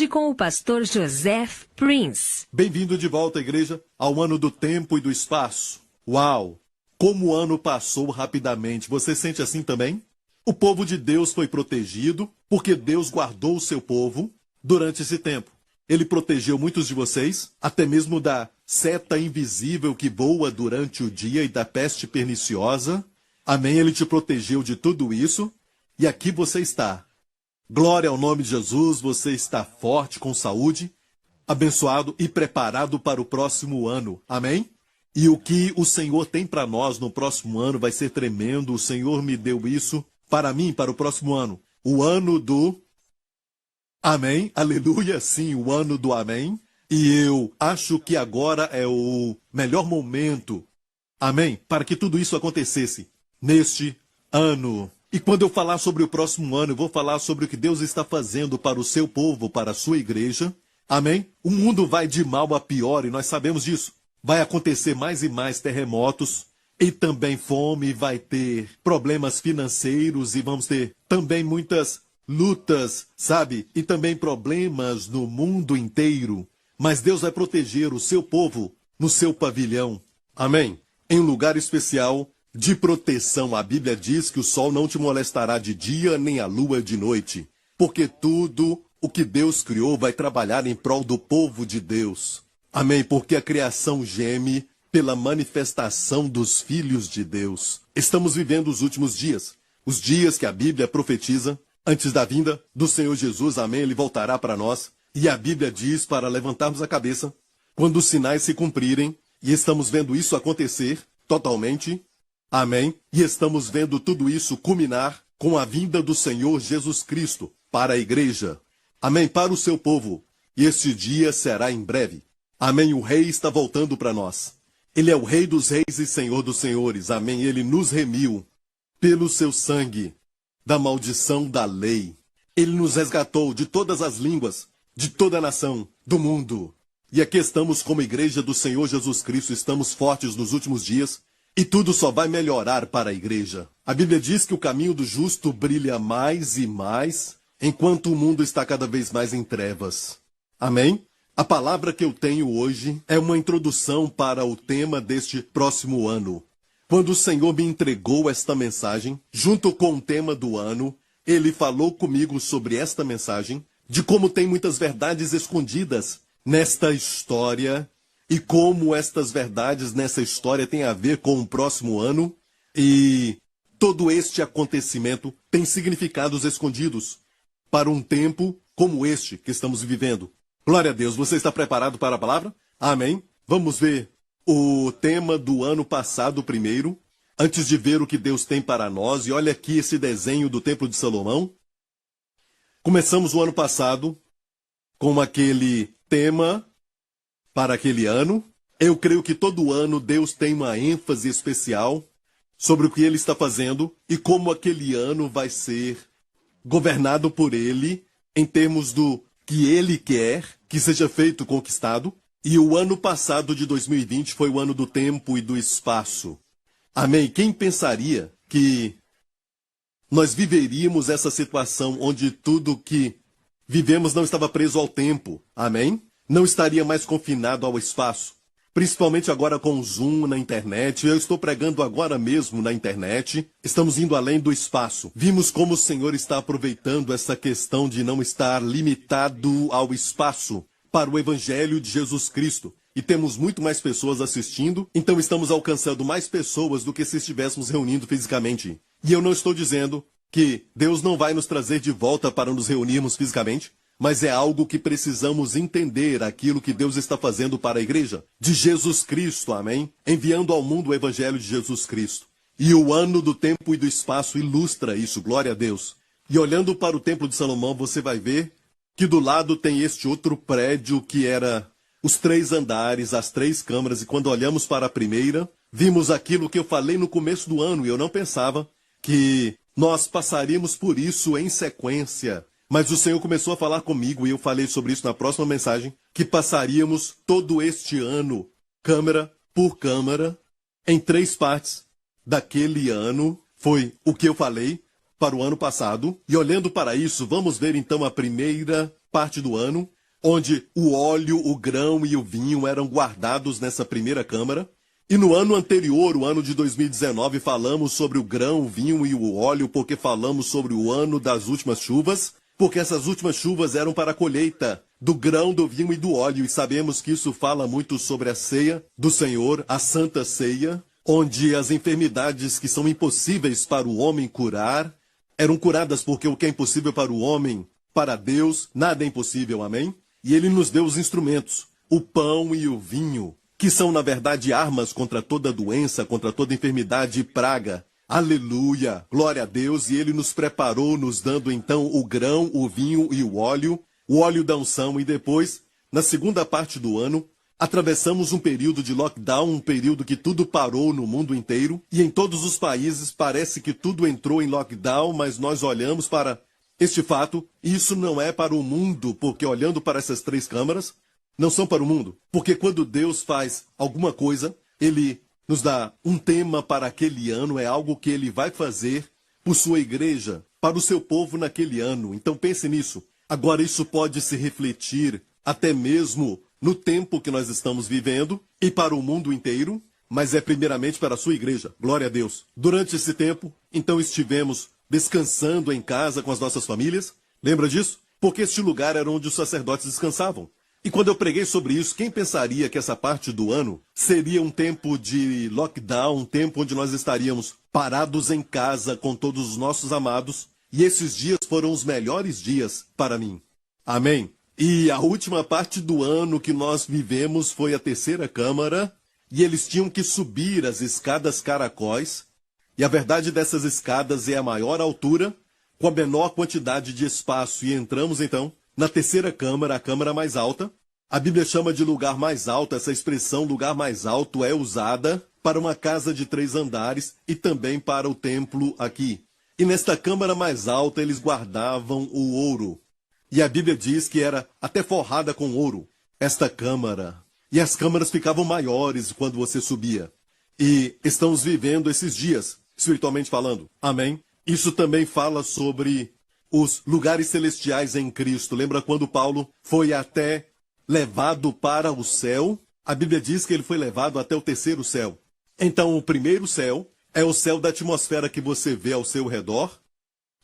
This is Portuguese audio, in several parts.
hoje com o pastor Joseph Prince. Bem-vindo de volta, igreja, ao ano do tempo e do espaço. Uau! Como o ano passou rapidamente. Você sente assim também? O povo de Deus foi protegido porque Deus guardou o seu povo durante esse tempo. Ele protegeu muitos de vocês, até mesmo da seta invisível que voa durante o dia e da peste perniciosa. Amém? Ele te protegeu de tudo isso. E aqui você está. Glória ao nome de Jesus, você está forte, com saúde, abençoado e preparado para o próximo ano. Amém? E o que o Senhor tem para nós no próximo ano vai ser tremendo. O Senhor me deu isso para mim, para o próximo ano. O ano do Amém. Aleluia, sim, o ano do Amém. E eu acho que agora é o melhor momento, amém, para que tudo isso acontecesse neste ano. E quando eu falar sobre o próximo ano, eu vou falar sobre o que Deus está fazendo para o seu povo, para a sua igreja. Amém? O mundo vai de mal a pior e nós sabemos disso. Vai acontecer mais e mais terremotos e também fome, vai ter problemas financeiros e vamos ter também muitas lutas, sabe? E também problemas no mundo inteiro. Mas Deus vai proteger o seu povo no seu pavilhão. Amém? Em um lugar especial de proteção. A Bíblia diz que o sol não te molestará de dia, nem a lua de noite. Porque tudo o que Deus criou vai trabalhar em prol do povo de Deus. Amém? Porque a criação geme pela manifestação dos filhos de Deus. Estamos vivendo os últimos dias. Os dias que a Bíblia profetiza antes da vinda do Senhor Jesus. Amém? Ele voltará para nós. E a Bíblia diz para levantarmos a cabeça quando os sinais se cumprirem. E estamos vendo isso acontecer totalmente. Amém? E estamos vendo tudo isso culminar com a vinda do Senhor Jesus Cristo para a igreja. Amém? Para o seu povo. E esse dia será em breve. Amém? O Rei está voltando para nós. Ele é o Rei dos reis e Senhor dos senhores. Amém? Ele nos remiu pelo seu sangue da maldição da lei. Ele nos resgatou de todas as línguas, de toda a nação, do mundo. E aqui estamos como igreja do Senhor Jesus Cristo. Estamos fortes nos últimos dias. E tudo só vai melhorar para a igreja. A Bíblia diz que o caminho do justo brilha mais e mais, enquanto o mundo está cada vez mais em trevas. Amém? A palavra que eu tenho hoje é uma introdução para o tema deste próximo ano. Quando o Senhor me entregou esta mensagem, junto com o tema do ano, Ele falou comigo sobre esta mensagem, de como tem muitas verdades escondidas nesta história, e como estas verdades nessa história têm a ver com o próximo ano, e todo este acontecimento tem significados escondidos para um tempo como este que estamos vivendo. Glória a Deus. Você está preparado para a palavra? Amém. Vamos ver o tema do ano passado primeiro, antes de ver o que Deus tem para nós. E olha aqui esse desenho do Templo de Salomão. Começamos o ano passado com aquele tema para aquele ano. Eu creio que todo ano Deus tem uma ênfase especial sobre o que Ele está fazendo e como aquele ano vai ser governado por Ele em termos do que Ele quer que seja feito, conquistado. E o ano passado de 2020 foi o ano do tempo e do espaço. Amém? Quem pensaria que nós viveríamos essa situação onde tudo que vivemos não estava preso ao tempo? Amém? Não estaria mais confinado ao espaço. Principalmente agora com o Zoom na internet. Eu estou pregando agora mesmo na internet. Estamos indo além do espaço. Vimos como o Senhor está aproveitando essa questão de não estar limitado ao espaço para o Evangelho de Jesus Cristo. E temos muito mais pessoas assistindo, então estamos alcançando mais pessoas do que se estivéssemos reunindo fisicamente. E eu não estou dizendo que Deus não vai nos trazer de volta para nos reunirmos fisicamente, mas é algo que precisamos entender, aquilo que Deus está fazendo para a igreja de Jesus Cristo, amém? Enviando ao mundo o Evangelho de Jesus Cristo. E o ano do tempo e do espaço ilustra isso, glória a Deus. E olhando para o Templo de Salomão, você vai ver que do lado tem este outro prédio que era os 3 andares, as 3 câmaras, e quando olhamos para a primeira, vimos aquilo que eu falei no começo do ano, e eu não pensava que nós passaríamos por isso em sequência. Mas o Senhor começou a falar comigo, e eu falei sobre isso na próxima mensagem, que passaríamos todo este ano, câmara por câmara, em 3 partes daquele ano. Foi o que eu falei para o ano passado. E olhando para isso, vamos ver então a primeira parte do ano. onde o óleo, o grão e o vinho eram guardados nessa primeira câmara. E no ano anterior, o ano de 2019, falamos sobre o grão, o vinho e o óleo, porque falamos sobre o ano das últimas chuvas, porque essas últimas chuvas eram para a colheita do grão, do vinho e do óleo. E sabemos que isso fala muito sobre a ceia do Senhor, a Santa Ceia, onde as enfermidades que são impossíveis para o homem curar, eram curadas, porque o que é impossível para o homem, para Deus, nada é impossível, amém? E ele nos deu os instrumentos, o pão e o vinho, que são, na verdade, armas contra toda doença, contra toda enfermidade e praga. Aleluia! Glória a Deus! E ele nos preparou, nos dando, então, o grão, o vinho e o óleo da unção. E depois, na segunda parte do ano, atravessamos um período de lockdown, um período que tudo parou no mundo inteiro. E em todos os países parece que tudo entrou em lockdown, mas nós olhamos para este fato, e isso não é para o mundo, porque olhando para essas três câmaras, não são para o mundo. Porque quando Deus faz alguma coisa, Ele nos dá um tema para aquele ano, é algo que Ele vai fazer por sua igreja, para o seu povo naquele ano. Então pense nisso. Agora isso pode se refletir até mesmo no tempo que nós estamos vivendo e para o mundo inteiro, mas é primeiramente para a sua igreja. Glória a Deus. Durante esse tempo, então estivemos descansando em casa com as nossas famílias. Lembra disso? Porque este lugar era onde os sacerdotes descansavam. E quando eu preguei sobre isso, quem pensaria que essa parte do ano seria um tempo de lockdown, um tempo onde nós estaríamos parados em casa com todos os nossos amados? E esses dias foram os melhores dias para mim. Amém? E a última parte do ano que nós vivemos foi a terceira câmara, e eles tinham que subir as escadas caracóis. E a verdade dessas escadas é a maior altura, com a menor quantidade de espaço. E entramos, então, na terceira câmara, a câmara mais alta. A Bíblia chama de lugar mais alto. Essa expressão, lugar mais alto, é usada para uma casa de 3 andares e também para o templo aqui. E nesta câmara mais alta, eles guardavam o ouro. E a Bíblia diz que era até forrada com ouro, esta câmara. E as câmaras ficavam maiores quando você subia. E estamos vivendo esses dias, espiritualmente falando. Amém? Isso também fala sobre os lugares celestiais em Cristo. Lembra quando Paulo foi até levado para o céu? A Bíblia diz que ele foi levado até o terceiro céu. Então, o primeiro céu é o céu da atmosfera que você vê ao seu redor,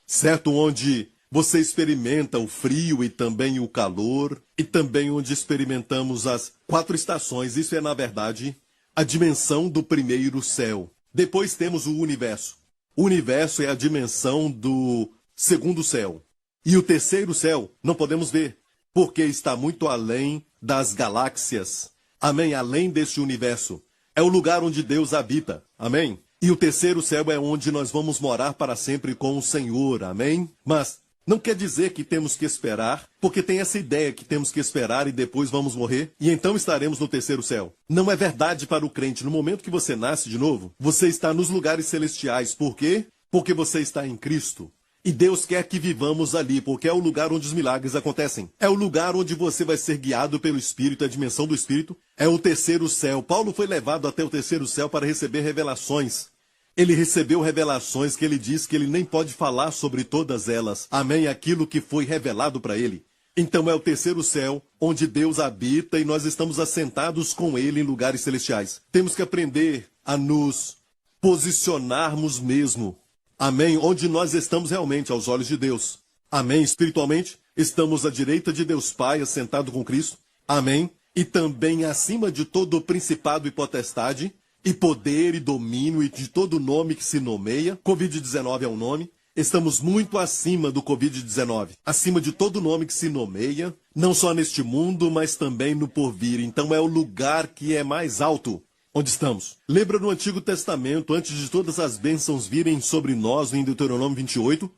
certo? Onde você experimenta o frio e também o calor, e também onde experimentamos as 4 estações. Isso é, na verdade, a dimensão do primeiro céu. Depois temos o universo. O universo é a dimensão do segundo céu. E o terceiro céu não podemos ver, porque está muito além das galáxias. Amém? Além deste universo. É o lugar onde Deus habita. Amém? E o terceiro céu é onde nós vamos morar para sempre com o Senhor. Amém? Mas não quer dizer que temos que esperar, porque tem essa ideia que temos que esperar e depois vamos morrer, e então estaremos no terceiro céu. Não é verdade para o crente. No momento que você nasce de novo, você está nos lugares celestiais. Por quê? Porque você está em Cristo. E Deus quer que vivamos ali, porque é o lugar onde os milagres acontecem. É o lugar onde você vai ser guiado pelo Espírito, a dimensão do Espírito. É o terceiro céu. Paulo foi levado até o terceiro céu para receber revelações. Ele recebeu revelações que ele diz que ele nem pode falar sobre todas elas. Amém? Aquilo que foi revelado para ele. Então é o terceiro céu, onde Deus habita e nós estamos assentados com Ele em lugares celestiais. Temos que aprender a nos posicionarmos mesmo. Amém? Onde nós estamos realmente aos olhos de Deus. Amém? Espiritualmente, estamos à direita de Deus Pai, assentado com Cristo. Amém? E também acima de todo principado e potestade, e poder e domínio e de todo nome que se nomeia. Covid-19 é um nome. Estamos muito acima do Covid-19. Acima de todo nome que se nomeia, não só neste mundo, mas também no porvir. Então é o lugar que é mais alto onde estamos. Lembra no Antigo Testamento, antes de todas as bênçãos virem sobre nós, em Deuteronômio 28?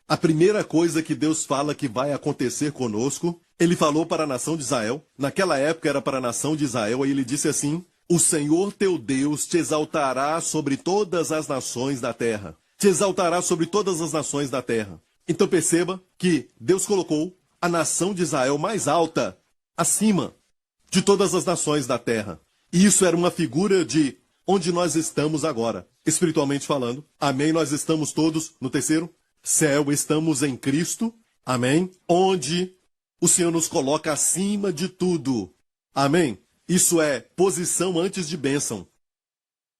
A primeira coisa que Deus fala que vai acontecer conosco, Ele falou para a nação de Israel. Naquela época era para a nação de Israel, aí Ele disse assim: o Senhor teu Deus te exaltará sobre todas as nações da terra. Te exaltará sobre todas as nações da terra. Então perceba que Deus colocou a nação de Israel mais alta, acima de todas as nações da terra. E isso era uma figura de onde nós estamos agora, espiritualmente falando. Amém? Nós estamos todos no terceiro céu, estamos em Cristo. Amém? Onde O Senhor nos coloca acima de tudo. Amém? Isso é posição antes de bênção.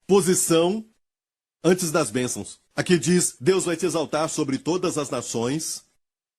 Posição antes das bênçãos. Aqui diz, Deus vai te exaltar sobre todas as nações,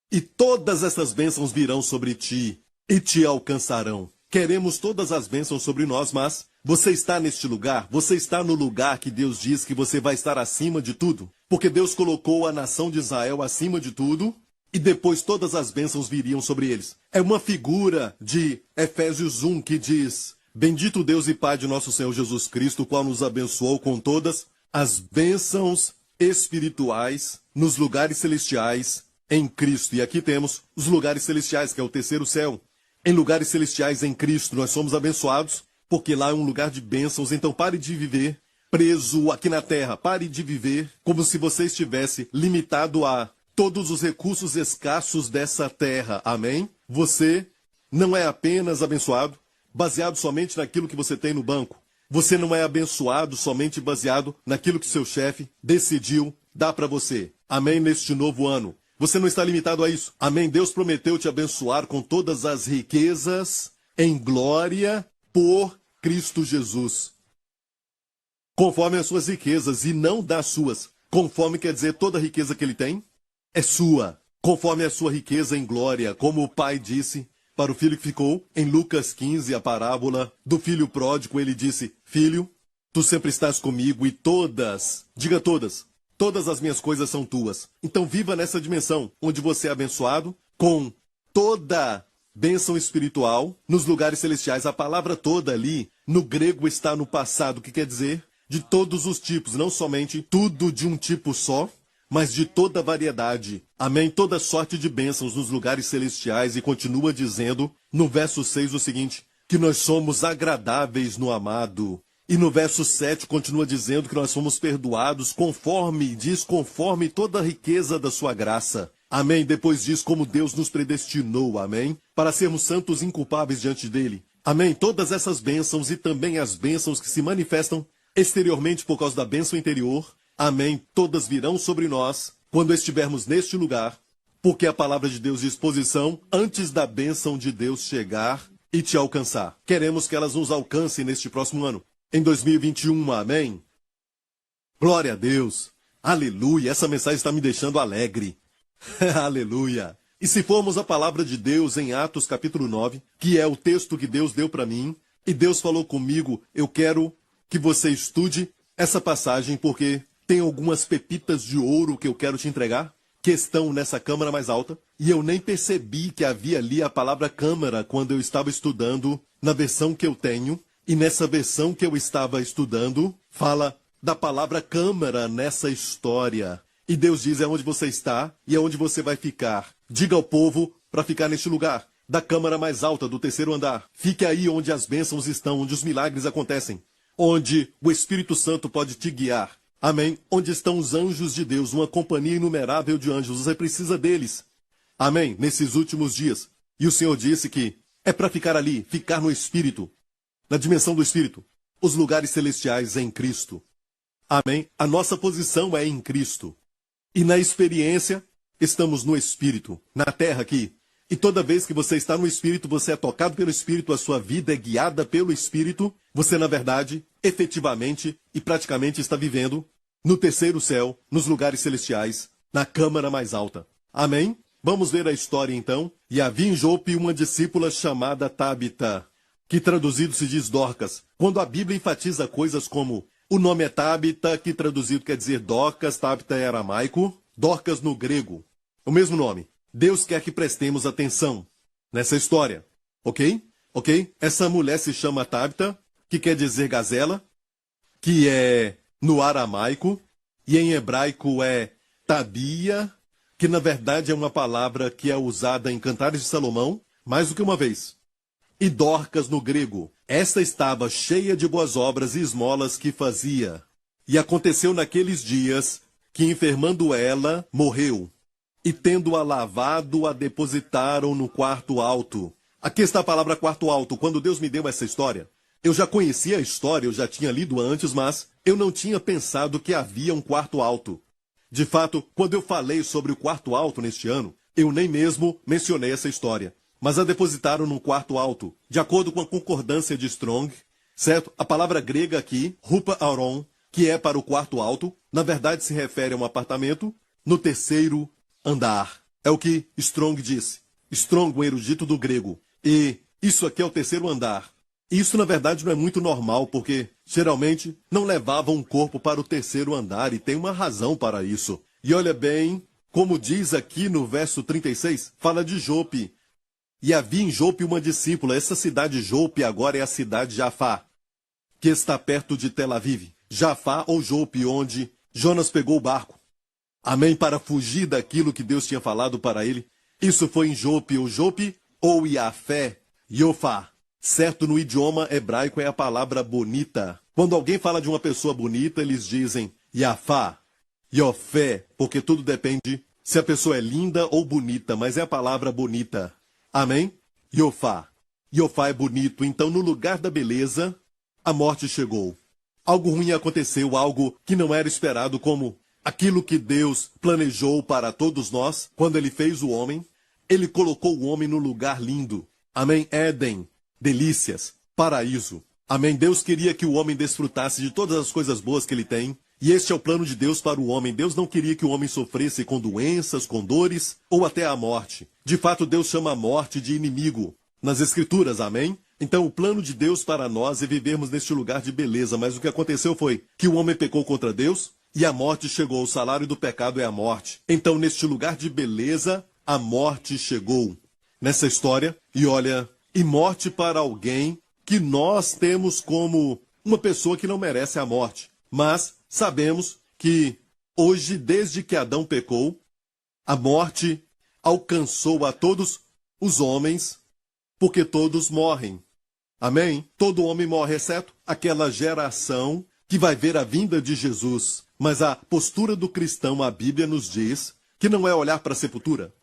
e todas essas bênçãos virão sobre ti, e te alcançarão. Queremos todas as bênçãos sobre nós, mas você está neste lugar? Você está no lugar que Deus diz que você vai estar acima de tudo? Porque Deus colocou a nação de Israel acima de tudo, e depois todas as bênçãos viriam sobre eles. É uma figura de Efésios 1 que diz, bendito Deus e Pai de nosso Senhor Jesus Cristo, o qual nos abençoou com todas as bênçãos espirituais nos lugares celestiais em Cristo. E aqui temos os lugares celestiais, que é o terceiro céu. Em lugares celestiais em Cristo nós somos abençoados, porque lá é um lugar de bênçãos. Então pare de viver preso aqui na terra. Pare de viver como se você estivesse limitado a todos os recursos escassos dessa terra. Amém? Você não é apenas abençoado baseado somente naquilo que você tem no banco. Você não é abençoado somente baseado naquilo que seu chefe decidiu dar para você. Amém? Neste novo ano. Você não está limitado a isso. Amém? Deus prometeu te abençoar com todas as riquezas em glória por Cristo Jesus. Conforme as suas riquezas e não das suas. Conforme quer dizer toda a riqueza que ele tem é sua. Conforme a sua riqueza em glória, como o pai disse para o filho que ficou, em Lucas 15, a parábola do filho pródigo, ele disse, filho, tu sempre estás comigo e todas, diga todas as minhas coisas são tuas. Então viva nessa dimensão, onde você é abençoado com toda bênção espiritual nos lugares celestiais. A palavra toda ali, no grego, está no passado, que quer dizer de todos os tipos, não somente tudo de um tipo só, mas de toda variedade. Amém? Toda sorte de bênçãos nos lugares celestiais. E continua dizendo, no verso 6, o seguinte, que nós somos agradáveis no amado. E no verso 7 continua dizendo que nós somos perdoados conforme toda a riqueza da sua graça. Amém? Depois diz como Deus nos predestinou, amém? Para sermos santos e inculpáveis diante dele. Amém? Todas essas bênçãos e também as bênçãos que se manifestam exteriormente por causa da bênção interior, amém? Todas virão sobre nós quando estivermos neste lugar, porque a palavra de Deus diz posição antes da bênção de Deus chegar e te alcançar. Queremos que elas nos alcancem neste próximo ano, em 2021, amém? Glória a Deus, aleluia, essa mensagem está me deixando alegre, aleluia. E se formos a palavra de Deus em Atos capítulo 9, que é o texto que Deus deu para mim, e Deus falou comigo, eu quero que você estude essa passagem, porque tem algumas pepitas de ouro que eu quero te entregar, que estão nessa câmara mais alta, e eu nem percebi que havia ali a palavra câmara quando eu estava estudando na versão que eu tenho, e nessa versão que eu estava estudando, fala da palavra câmara nessa história. E Deus diz, é onde você está e é onde você vai ficar. Diga ao povo para ficar neste lugar, da câmara mais alta do terceiro andar. Fique aí onde as bênçãos estão, onde os milagres acontecem, onde o Espírito Santo pode te guiar. Amém? Onde estão os anjos de Deus, uma companhia inumerável de anjos. Você precisa deles. Amém? Nesses últimos dias. E o Senhor disse que é para ficar ali, ficar no Espírito, na dimensão do Espírito, os lugares celestiais em Cristo. Amém? A nossa posição é em Cristo. E na experiência, estamos no Espírito, na terra aqui. E toda vez que você está no Espírito, você é tocado pelo Espírito, a sua vida é guiada pelo Espírito, você, na verdade, efetivamente e praticamente está vivendo no terceiro céu, nos lugares celestiais, na câmara mais alta. Amém? Vamos ver a história então. E havia em Jope uma discípula chamada Tabita, que traduzido se diz Dorcas. Quando a Bíblia enfatiza coisas como o nome é Tabita, que traduzido quer dizer Dorcas, Tabita é aramaico, Dorcas no grego, o mesmo nome. Deus quer que prestemos atenção nessa história, ok? Ok? Essa mulher se chama Tabita, que quer dizer gazela, que é no aramaico, e em hebraico é Tabia, que na verdade é uma palavra que é usada em Cantares de Salomão, mais do que uma vez. E Dorcas no grego. Esta estava cheia de boas obras e esmolas que fazia. E aconteceu naqueles dias que, enfermando ela, morreu. E tendo-a lavado, a depositaram no quarto alto. Aqui está a palavra quarto alto. Quando Deus me deu essa história, eu já conhecia a história, eu já tinha lido antes, mas eu não tinha pensado que havia um quarto alto. De fato, quando eu falei sobre o quarto alto neste ano, eu nem mesmo mencionei essa história. mas a depositaram num quarto alto, de acordo com a concordância de Strong, certo? A palavra grega aqui, rupa auron, que é para o quarto alto, na verdade se refere a um apartamento no terceiro andar. É o que Strong disse. Strong, um erudito do grego. E isso aqui é o terceiro andar. Isso, na verdade, não é muito normal, porque, geralmente, não levavam um corpo para o terceiro andar, e tem uma razão para isso. E olha bem, como diz aqui no verso 36, fala de Jope. E havia em Jope uma discípula. Essa cidade Jope agora é a cidade de Jafá, que está perto de Tel Aviv. Jafá ou Jope, onde Jonas pegou o barco. Amém? Para fugir daquilo que Deus tinha falado para ele. Isso foi em Jope, ou Jope, ou Iafé, Iofá. Certo, no idioma hebraico é a palavra bonita. Quando alguém fala de uma pessoa bonita, eles dizem Iafá, Iofé, porque tudo depende se a pessoa é linda ou bonita, mas é a palavra bonita. Amém? Iofá. Iofá é bonito, então no lugar da beleza, a morte chegou. Algo ruim aconteceu, algo que não era esperado, como aquilo que Deus planejou para todos nós, quando Ele fez o homem. Ele colocou o homem no lugar lindo. Amém? Éden, delícias, paraíso. Amém? Deus queria que o homem desfrutasse de todas as coisas boas que ele tem. E este é o plano de Deus para o homem. Deus não queria que o homem sofresse com doenças, com dores, ou até a morte. De fato, Deus chama a morte de inimigo nas Escrituras, amém? Então, o plano de Deus para nós é vivermos neste lugar de beleza, mas o que aconteceu foi que o homem pecou contra Deus e a morte chegou. O salário do pecado é a morte. Então, neste lugar de beleza, a morte chegou. Nessa história, e olha, e morte para alguém que nós temos como uma pessoa que não merece a morte. Mas sabemos que hoje, desde que Adão pecou, a morte alcançou a todos os homens, porque todos morrem. Amém? Todo homem morre, exceto aquela geração que vai ver a vinda de Jesus. Mas a postura do cristão, a Bíblia nos diz que não é olhar para a sepultura.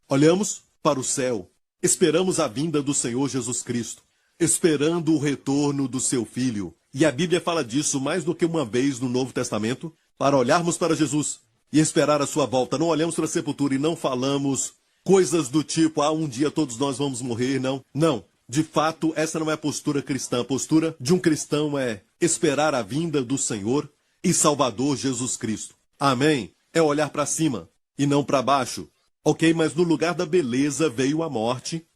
Olhamos para o céu, esperamos a vinda do Senhor Jesus Cristo, esperando o retorno do seu Filho. E a Bíblia fala disso mais do que uma vez no Novo Testamento, para olharmos para Jesus e esperar a sua volta. Não olhamos para a sepultura e não falamos coisas do tipo, um dia todos nós vamos morrer, não. Não. De fato, essa não é a postura cristã. A postura de um cristão é esperar a vinda do Senhor e Salvador Jesus Cristo. Amém? É olhar para cima e não para baixo. Ok, mas no lugar da beleza veio a morte.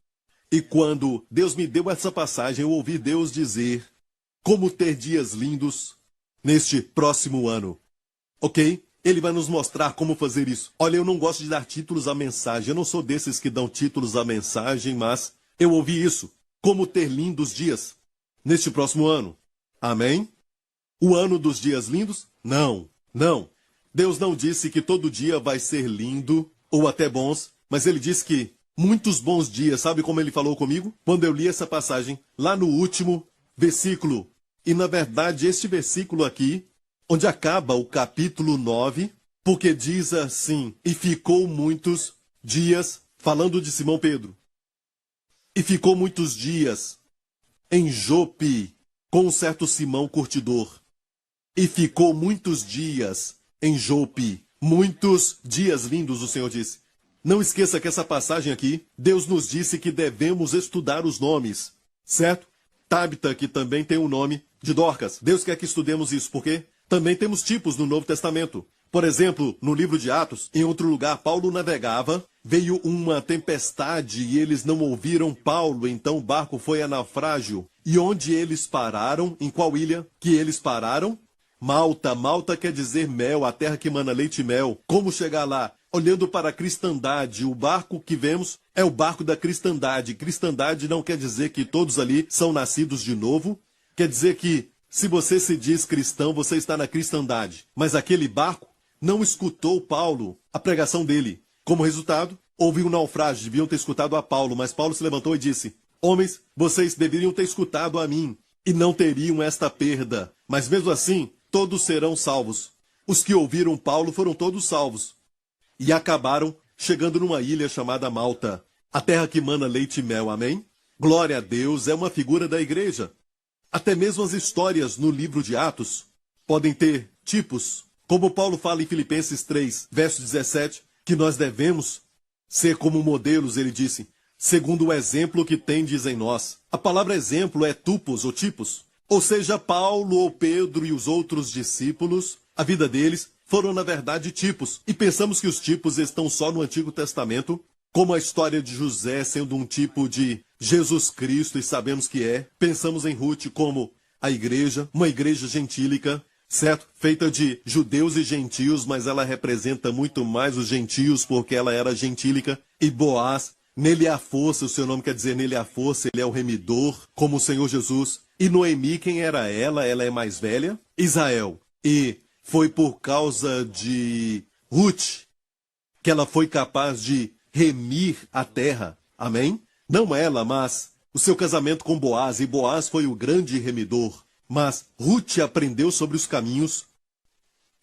E quando Deus me deu essa passagem, eu ouvi Deus dizer como ter dias lindos neste próximo ano. Ok? Ele vai nos mostrar como fazer isso. Olha, eu não gosto de dar títulos à mensagem. Eu não sou desses que dão títulos à mensagem, mas eu ouvi isso. Como ter lindos dias neste próximo ano. Amém? O ano dos dias lindos? Não, não. Deus não disse que todo dia vai ser lindo ou até bons, mas ele disse que muitos bons dias. Sabe como ele falou comigo? Quando eu li essa passagem, lá no último versículo. E na verdade, este versículo aqui, onde acaba o capítulo 9, porque diz assim, e ficou muitos dias, falando de Simão Pedro. E ficou muitos dias em Jope com um certo Simão curtidor. E ficou muitos dias em Jope. Muitos dias lindos, o Senhor disse. Não esqueça que essa passagem aqui, Deus nos disse que devemos estudar os nomes. Certo? Tabita, que também tem o nome de Dorcas. Deus quer que estudemos isso, porque também temos tipos no Novo Testamento. Por exemplo, no livro de Atos, em outro lugar, Paulo navegava, veio uma tempestade e eles não ouviram Paulo, então o barco foi a naufrágio. E onde eles pararam? Em qual ilha que eles pararam? Malta. Malta quer dizer mel, a terra que mana leite e mel. Como chegar lá? Olhando para a cristandade, o barco que vemos é o barco da cristandade. Cristandade não quer dizer que todos ali são nascidos de novo. Quer dizer que, se você se diz cristão, você está na cristandade. Mas aquele barco não escutou Paulo, a pregação dele. Como resultado, houve um naufrágio, deviam ter escutado a Paulo, mas Paulo se levantou e disse, homens, vocês deveriam ter escutado a mim, e não teriam esta perda. Mas mesmo assim, todos serão salvos. Os que ouviram Paulo foram todos salvos. E acabaram chegando numa ilha chamada Malta, a terra que mana leite e mel, amém? Glória a Deus, é uma figura da igreja. Até mesmo as histórias no livro de Atos podem ter tipos, como Paulo fala em Filipenses 3, verso 17, que nós devemos ser como modelos, ele disse, segundo o exemplo que tendes em nós. A palavra exemplo é tupos ou tipos. Ou seja, Paulo ou Pedro e os outros discípulos, a vida deles foram, na verdade, tipos. E pensamos que os tipos estão só no Antigo Testamento, como a história de José sendo um tipo de Jesus Cristo, e sabemos que é. Pensamos em Ruth como a igreja, uma igreja gentílica, certo? Feita de judeus e gentios, mas ela representa muito mais os gentios porque ela era gentílica. E Boaz, nele há força, o seu nome quer dizer nele há força, ele é o remidor, como o Senhor Jesus. E Noemi, quem era ela? Ela é mais velha. Israel. E foi por causa de Ruth que ela foi capaz de remir a terra. Amém? Não ela, mas o seu casamento com Boaz. E Boaz foi o grande remidor. Mas Ruth aprendeu sobre os caminhos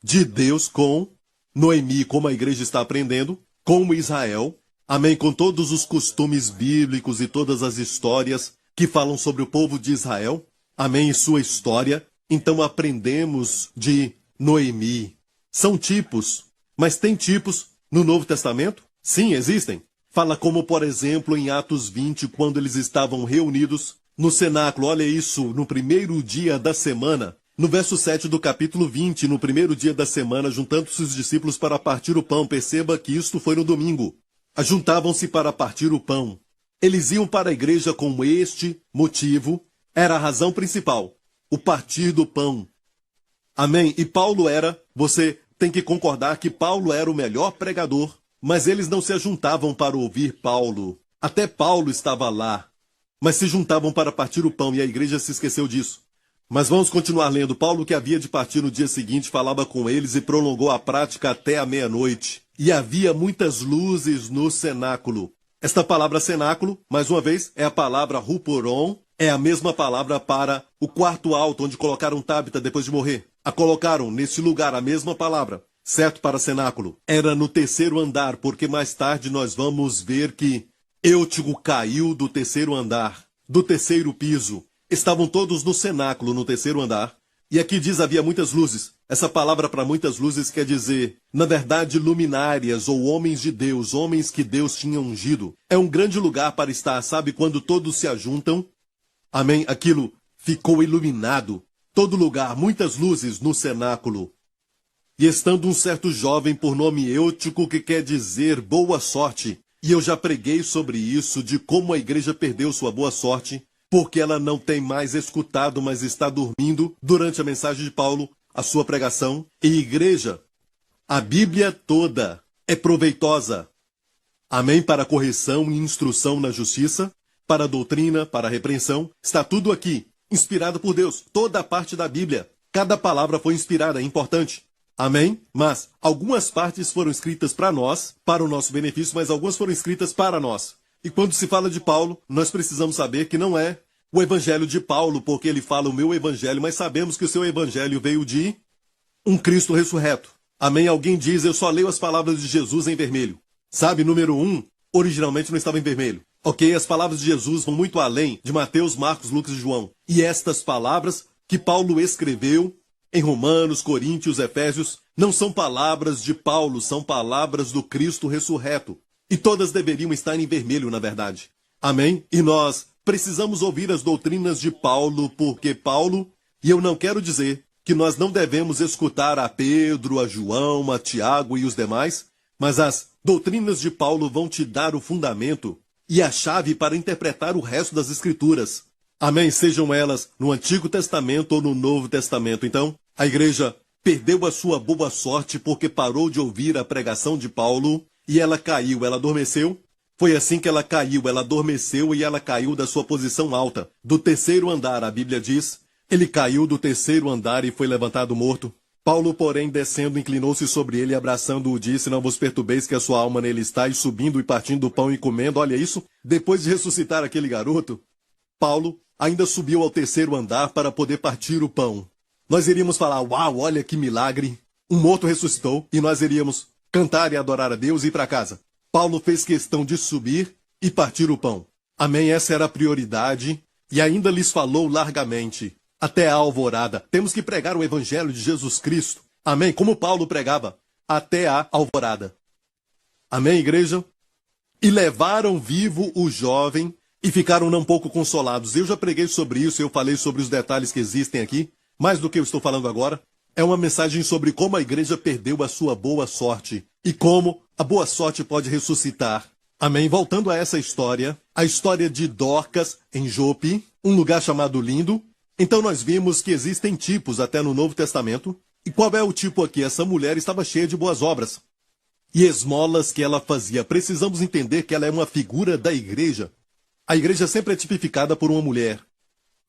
de Deus com Noemi, como a igreja está aprendendo, com Israel. Amém? Com todos os costumes bíblicos e todas as histórias que falam sobre o povo de Israel. Amém? E sua história. Então aprendemos de Noemi. São tipos, mas tem tipos no Novo Testamento? Sim, existem. Fala como, por exemplo, em Atos 20, quando eles estavam reunidos no cenáculo. Olha isso, no primeiro dia da semana. No verso 7 do capítulo 20, no primeiro dia da semana, juntando-se os discípulos para partir o pão. Perceba que isto foi no domingo. Ajuntavam-se para partir o pão. Eles iam para a igreja com este motivo. Era a razão principal, o partir do pão. Amém? E Paulo era, você tem que concordar que Paulo era o melhor pregador, mas eles não se ajuntavam para ouvir Paulo. Até Paulo estava lá, mas se juntavam para partir o pão e a igreja se esqueceu disso. Mas vamos continuar lendo. Paulo, que havia de partir no dia seguinte, falava com eles e prolongou a prática até a meia-noite. E havia muitas luzes no cenáculo. Esta palavra cenáculo, mais uma vez, é a palavra ruporon, é a mesma palavra para o quarto alto, onde colocaram Tábita depois de morrer. A colocaram nesse lugar, a mesma palavra, certo, para cenáculo. Era no terceiro andar, porque mais tarde nós vamos ver que Eutico caiu do terceiro andar, do terceiro piso. Estavam todos no cenáculo, no terceiro andar. E aqui diz havia muitas luzes. Essa palavra para muitas luzes quer dizer, na verdade, luminárias ou homens de Deus, homens que Deus tinha ungido. É um grande lugar para estar, sabe, quando todos se ajuntam. Amém? Aquilo ficou iluminado. Todo lugar, muitas luzes no cenáculo. E estando um certo jovem por nome Eutico, que quer dizer boa sorte. E eu já preguei sobre isso, de como a igreja perdeu sua boa sorte, porque ela não tem mais escutado, mas está dormindo durante a mensagem de Paulo, a sua pregação. E igreja, a Bíblia toda é proveitosa. Amém? Para correção e instrução na justiça, para a doutrina, para a repreensão. Está tudo aqui, inspirado por Deus. Toda a parte da Bíblia. Cada palavra foi inspirada, é importante. Amém? Mas algumas partes foram escritas para nós, para o nosso benefício, mas algumas foram escritas para nós. E quando se fala de Paulo, nós precisamos saber que não é o evangelho de Paulo, porque ele fala o meu evangelho, mas sabemos que o seu evangelho veio de um Cristo ressurreto. Amém? Alguém diz, eu só leio as palavras de Jesus em vermelho. Sabe, número 1, originalmente não estava em vermelho. Ok, as palavras de Jesus vão muito além de Mateus, Marcos, Lucas e João. E estas palavras que Paulo escreveu em Romanos, Coríntios, Efésios, não são palavras de Paulo, são palavras do Cristo ressurreto. E todas deveriam estar em vermelho, na verdade. Amém? E nós precisamos ouvir as doutrinas de Paulo, porque Paulo, e eu não quero dizer que nós não devemos escutar a Pedro, a João, a Tiago e os demais, mas as doutrinas de Paulo vão te dar o fundamento e a chave para interpretar o resto das Escrituras. Amém? Sejam elas no Antigo Testamento ou no Novo Testamento. Então, a igreja perdeu a sua boa sorte porque parou de ouvir a pregação de Paulo e ela caiu, ela adormeceu. Foi assim que ela caiu, ela adormeceu e ela caiu da sua posição alta. Do terceiro andar, a Bíblia diz, ele caiu do terceiro andar e foi levantado morto. Paulo, porém, descendo, inclinou-se sobre ele, abraçando-o, disse, não vos perturbeis que a sua alma nele está, e subindo e partindo do pão e comendo, olha isso, depois de ressuscitar aquele garoto, Paulo ainda subiu ao terceiro andar para poder partir o pão. Nós iríamos falar, uau, olha que milagre, um morto ressuscitou, e nós iríamos cantar e adorar a Deus e ir para casa. Paulo fez questão de subir e partir o pão. Amém? Essa era a prioridade, e ainda lhes falou largamente, até a alvorada. Temos que pregar o evangelho de Jesus Cristo. Amém? Como Paulo pregava, até a alvorada. Amém, igreja? e levaram vivo o jovem e ficaram não pouco consolados. Eu já preguei sobre isso, eu falei sobre os detalhes que existem aqui, mais do que eu estou falando agora. É uma mensagem sobre como a igreja perdeu a sua boa sorte e como a boa sorte pode ressuscitar. Amém? Voltando a essa história, a história de Dorcas em Jope, um lugar chamado Lindo. Então nós vimos que existem tipos até no Novo Testamento. E qual é o tipo aqui? Essa mulher estava cheia de boas obras e esmolas que ela fazia. Precisamos entender que ela é uma figura da igreja. A igreja sempre é tipificada por uma mulher.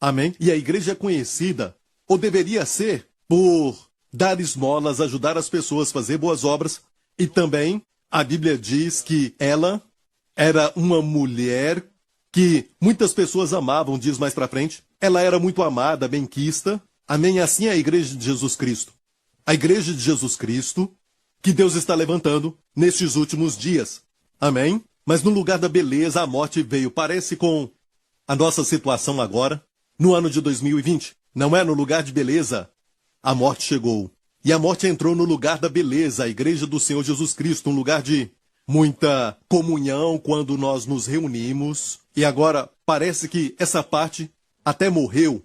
Amém? E a igreja é conhecida, ou deveria ser, por dar esmolas, ajudar as pessoas a fazer boas obras. E também a Bíblia diz que ela era uma mulher que muitas pessoas amavam, diz mais pra frente. Ela era muito amada, benquista. Amém? Assim é a igreja de Jesus Cristo. A igreja de Jesus Cristo que Deus está levantando nestes últimos dias. Amém? Mas no lugar da beleza, a morte veio. Parece com a nossa situação agora, no ano de 2020. Não é? No lugar de beleza, a morte chegou. E a morte entrou no lugar da beleza, a igreja do Senhor Jesus Cristo, um lugar de muita comunhão quando nós nos reunimos. E agora parece que essa parte até morreu.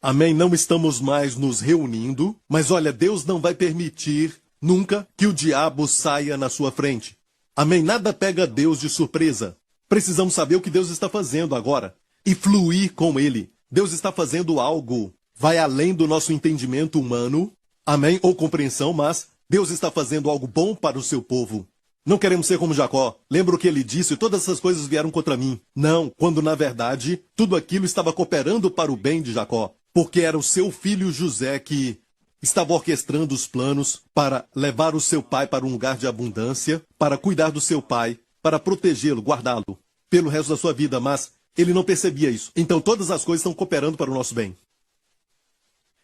Amém? Não estamos mais nos reunindo. Mas olha, Deus não vai permitir nunca que o diabo saia na sua frente. Amém? Nada pega Deus de surpresa. Precisamos saber o que Deus está fazendo agora e fluir com Ele. Deus está fazendo algo, vai além do nosso entendimento humano, amém? Ou compreensão, mas Deus está fazendo algo bom para o seu povo. Não queremos ser como Jacó. Lembra o que ele disse? Todas essas coisas vieram contra mim. Não, quando na verdade tudo aquilo estava cooperando para o bem de Jacó. Porque era o seu filho José que estava orquestrando os planos para levar o seu pai para um lugar de abundância, para cuidar do seu pai, para protegê-lo, guardá-lo pelo resto da sua vida, mas ele não percebia isso. Então todas as coisas estão cooperando para o nosso bem.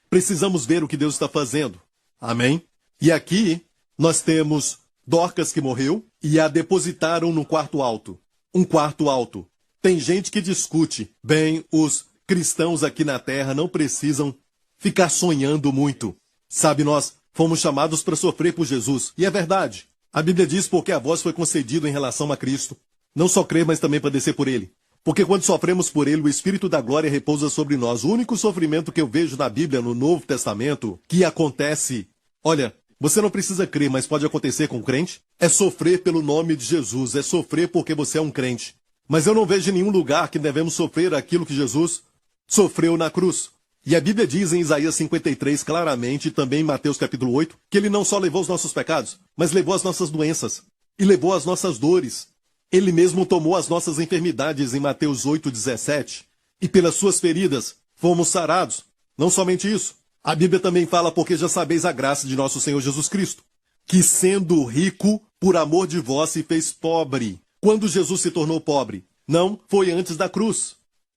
Precisamos ver o que Deus está fazendo. Amém? E aqui nós temos Dorcas que morreu e a depositaram no quarto alto. Um quarto alto. Tem gente que discute. Bem, os cristãos aqui na terra não precisam ficar sonhando muito. Sabe, nós fomos chamados para sofrer por Jesus. E é verdade. A Bíblia diz porque a vós foi concedido em relação a Cristo. Não só crer, mas também padecer por Ele. Porque quando sofremos por Ele, o Espírito da glória repousa sobre nós. O único sofrimento que eu vejo na Bíblia, no Novo Testamento, que acontece... Olha, você não precisa crer, mas pode acontecer com o crente. É sofrer pelo nome de Jesus. É sofrer porque você é um crente. Mas eu não vejo em nenhum lugar que devemos sofrer aquilo que Jesus sofreu na cruz. E a Bíblia diz em Isaías 53 claramente, e também em Mateus capítulo 8, que Ele não só levou os nossos pecados, mas levou as nossas doenças. E levou as nossas dores. Ele mesmo tomou as nossas enfermidades em Mateus 8:17. E pelas suas feridas fomos sarados. Não somente isso. A Bíblia também fala porque já sabeis a graça de nosso Senhor Jesus Cristo, que sendo rico, por amor de vós se fez pobre. Quando Jesus se tornou pobre? Não, foi antes da cruz.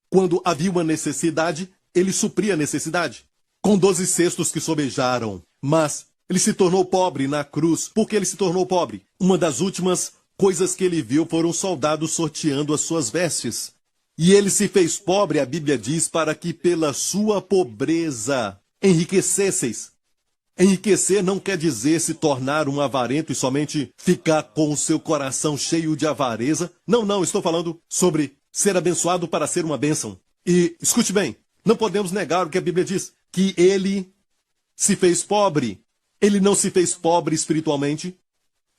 Quando havia uma necessidade, ele supria a necessidade. Com 12 cestos que sobejaram. Mas ele se tornou pobre na cruz. Por que ele se tornou pobre? Uma das últimas coisas que ele viu foram soldados sorteando as suas vestes. E ele se fez pobre, a Bíblia diz, para que pela sua pobreza enriquecesseis. Enriquecer não quer dizer se tornar um avarento e somente ficar com o seu coração cheio de avareza. Não, estou falando sobre ser abençoado para ser uma bênção. E, escute bem, não podemos negar o que a Bíblia diz, que ele se fez pobre. Ele não se fez pobre espiritualmente,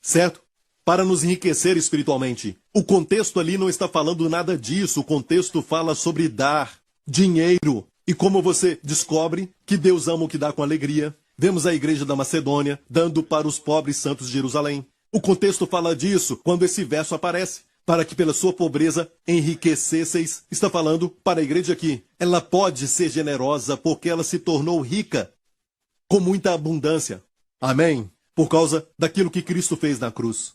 certo? Para nos enriquecer espiritualmente. O contexto ali não está falando nada disso. O contexto fala sobre dar dinheiro. E como você descobre que Deus ama o que dá com alegria. Vemos a igreja da Macedônia dando para os pobres santos de Jerusalém. O contexto fala disso quando esse verso aparece. Para que pela sua pobreza enriquecesseis. Está falando para a igreja aqui. Ela pode ser generosa porque ela se tornou rica. Com muita abundância. Amém? Por causa daquilo que Cristo fez na cruz.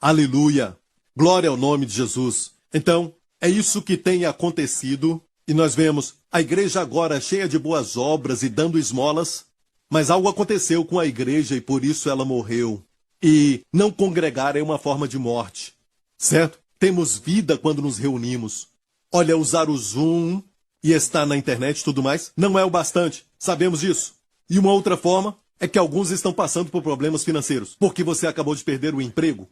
Aleluia! Glória ao nome de Jesus. Então, é isso que tem acontecido. E nós vemos a igreja agora cheia de boas obras e dando esmolas. Mas algo aconteceu com a igreja e por isso ela morreu. E não congregar é uma forma de morte. Certo? Temos vida quando nos reunimos. Olha, usar o Zoom e estar na internet e tudo mais não é o bastante. Sabemos disso. E uma outra forma é que alguns estão passando por problemas financeiros. Porque você acabou de perder o emprego.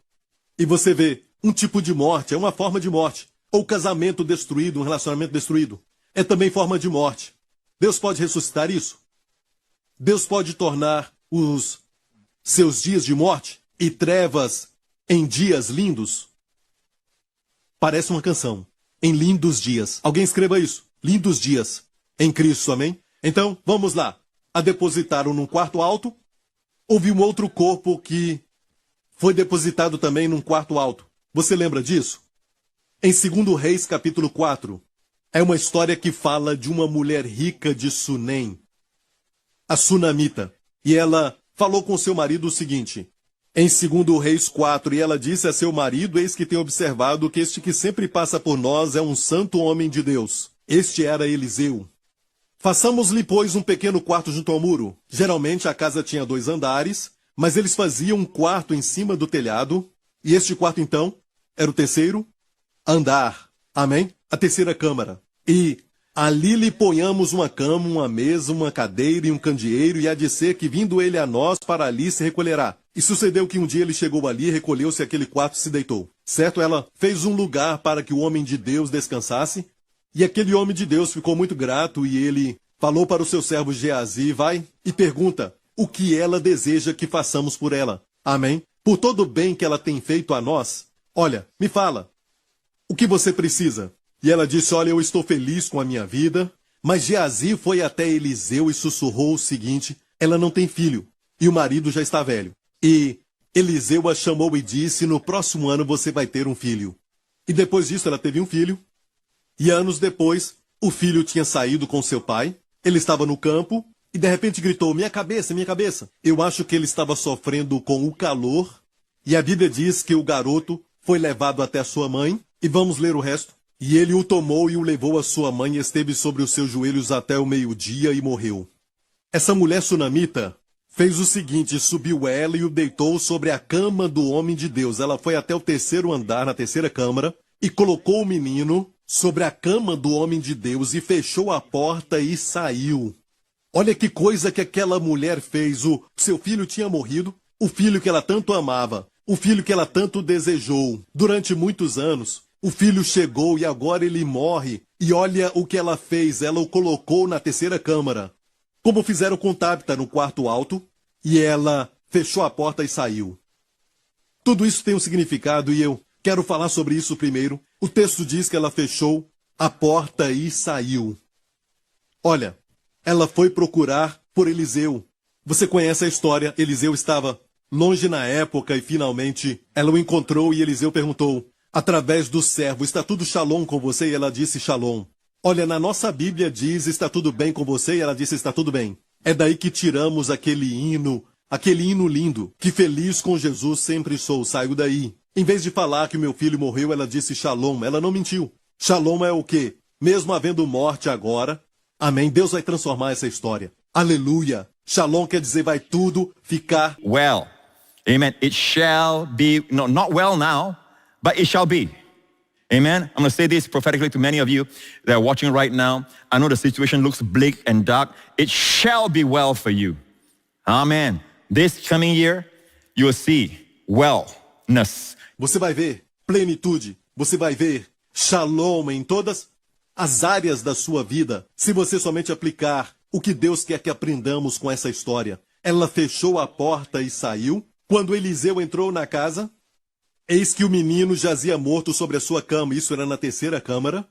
E você vê um tipo de morte, é uma forma de morte. Ou casamento destruído, um relacionamento destruído. É também forma de morte. Deus pode ressuscitar isso? Deus pode tornar os seus dias de morte e trevas em dias lindos? Parece uma canção. Em lindos dias. Alguém escreva isso. Lindos dias. Em Cristo, amém? Então, vamos lá. A depositaram num quarto alto. Houve um outro corpo que foi depositado também num quarto alto. Você lembra disso? Em 2 Reis, capítulo 4, é uma história que fala de uma mulher rica de Sunem, a sunamita. E ela falou com seu marido o seguinte, em 2 Reis 4, e ela disse a seu marido, eis que tenho observado que este que sempre passa por nós é um santo homem de Deus. Este era Eliseu. Façamos-lhe, pois, um pequeno quarto junto ao muro. Geralmente a casa tinha 2 andares, mas eles faziam um quarto em cima do telhado, e este quarto, então, era o terceiro andar. Amém? A terceira câmara. E ali lhe ponhamos uma cama, uma mesa, uma cadeira e um candeeiro, e há de ser que, vindo ele a nós, para ali se recolherá. E sucedeu que um dia ele chegou ali, recolheu-se àquele quarto e se deitou. Certo? Ela fez um lugar para que o homem de Deus descansasse, e aquele homem de Deus ficou muito grato, e ele falou para o seu servo Geazi, vai e pergunta o que ela deseja que façamos por ela. Amém? Por todo o bem que ela tem feito a nós. Olha, me fala, o que você precisa? E ela disse, olha, eu estou feliz com a minha vida. Mas Geazi foi até Eliseu e sussurrou o seguinte, ela não tem filho, e o marido já está velho. E Eliseu a chamou e disse, no próximo ano você vai ter um filho. E depois disso ela teve um filho. E anos depois, o filho tinha saído com seu pai. Ele estava no campo e de repente gritou, minha cabeça, minha cabeça. Eu acho que ele estava sofrendo com o calor. E a Bíblia diz que o garoto foi levado até a sua mãe. E vamos ler o resto. E ele o tomou e o levou à sua mãe e esteve sobre os seus joelhos até o meio-dia e morreu. Essa mulher sunamita fez o seguinte, subiu ela e o deitou sobre a cama do homem de Deus. Ela foi até o terceiro andar, na terceira câmara, e colocou o menino sobre a cama do homem de Deus e fechou a porta e saiu. Olha que coisa que aquela mulher fez. O seu filho tinha morrido, o filho que ela tanto amava, o filho que ela tanto desejou. Durante muitos anos, o filho chegou e agora ele morre. E olha o que ela fez, ela o colocou na terceira câmara. Como fizeram com Tabita no quarto alto, e ela fechou a porta e saiu. Tudo isso tem um significado e eu quero falar sobre isso primeiro. O texto diz que ela fechou a porta e saiu. Olha, ela foi procurar por Eliseu. Você conhece a história, Eliseu estava longe na época e finalmente ela o encontrou e Eliseu perguntou, através do servo, está tudo shalom com você? E ela disse shalom. Olha, na nossa Bíblia diz, está tudo bem com você? E ela disse, está tudo bem. É daí que tiramos aquele hino lindo, que feliz com Jesus sempre sou, saiu daí. Em vez de falar que o meu filho morreu, ela disse shalom, ela não mentiu. Shalom é o quê? Mesmo havendo morte agora, amém, Deus vai transformar essa história. Aleluia. Shalom quer dizer vai tudo ficar well. Amen. It shall be, no, not well now, but it shall be. Amen. I'm going to say this prophetically to many of you that are watching right now. I know the situation looks bleak and dark. It shall be well for you. Amen. This coming year, you will see wellness. Você vai ver plenitude. Você vai ver shalom em todas as áreas da sua vida. Se você somente aplicar o que Deus quer que aprendamos com essa história. Ela fechou a porta e saiu. Quando Eliseu entrou na casa, eis que o menino jazia morto sobre a sua cama. Isso era na terceira câmara.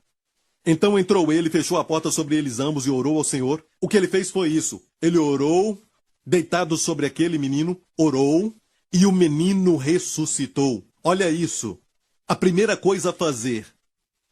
Então entrou ele, fechou a porta sobre eles ambos e orou ao Senhor. O que ele fez foi isso. Ele orou, deitado sobre aquele menino, orou, e o menino ressuscitou. Olha isso. A primeira coisa a fazer.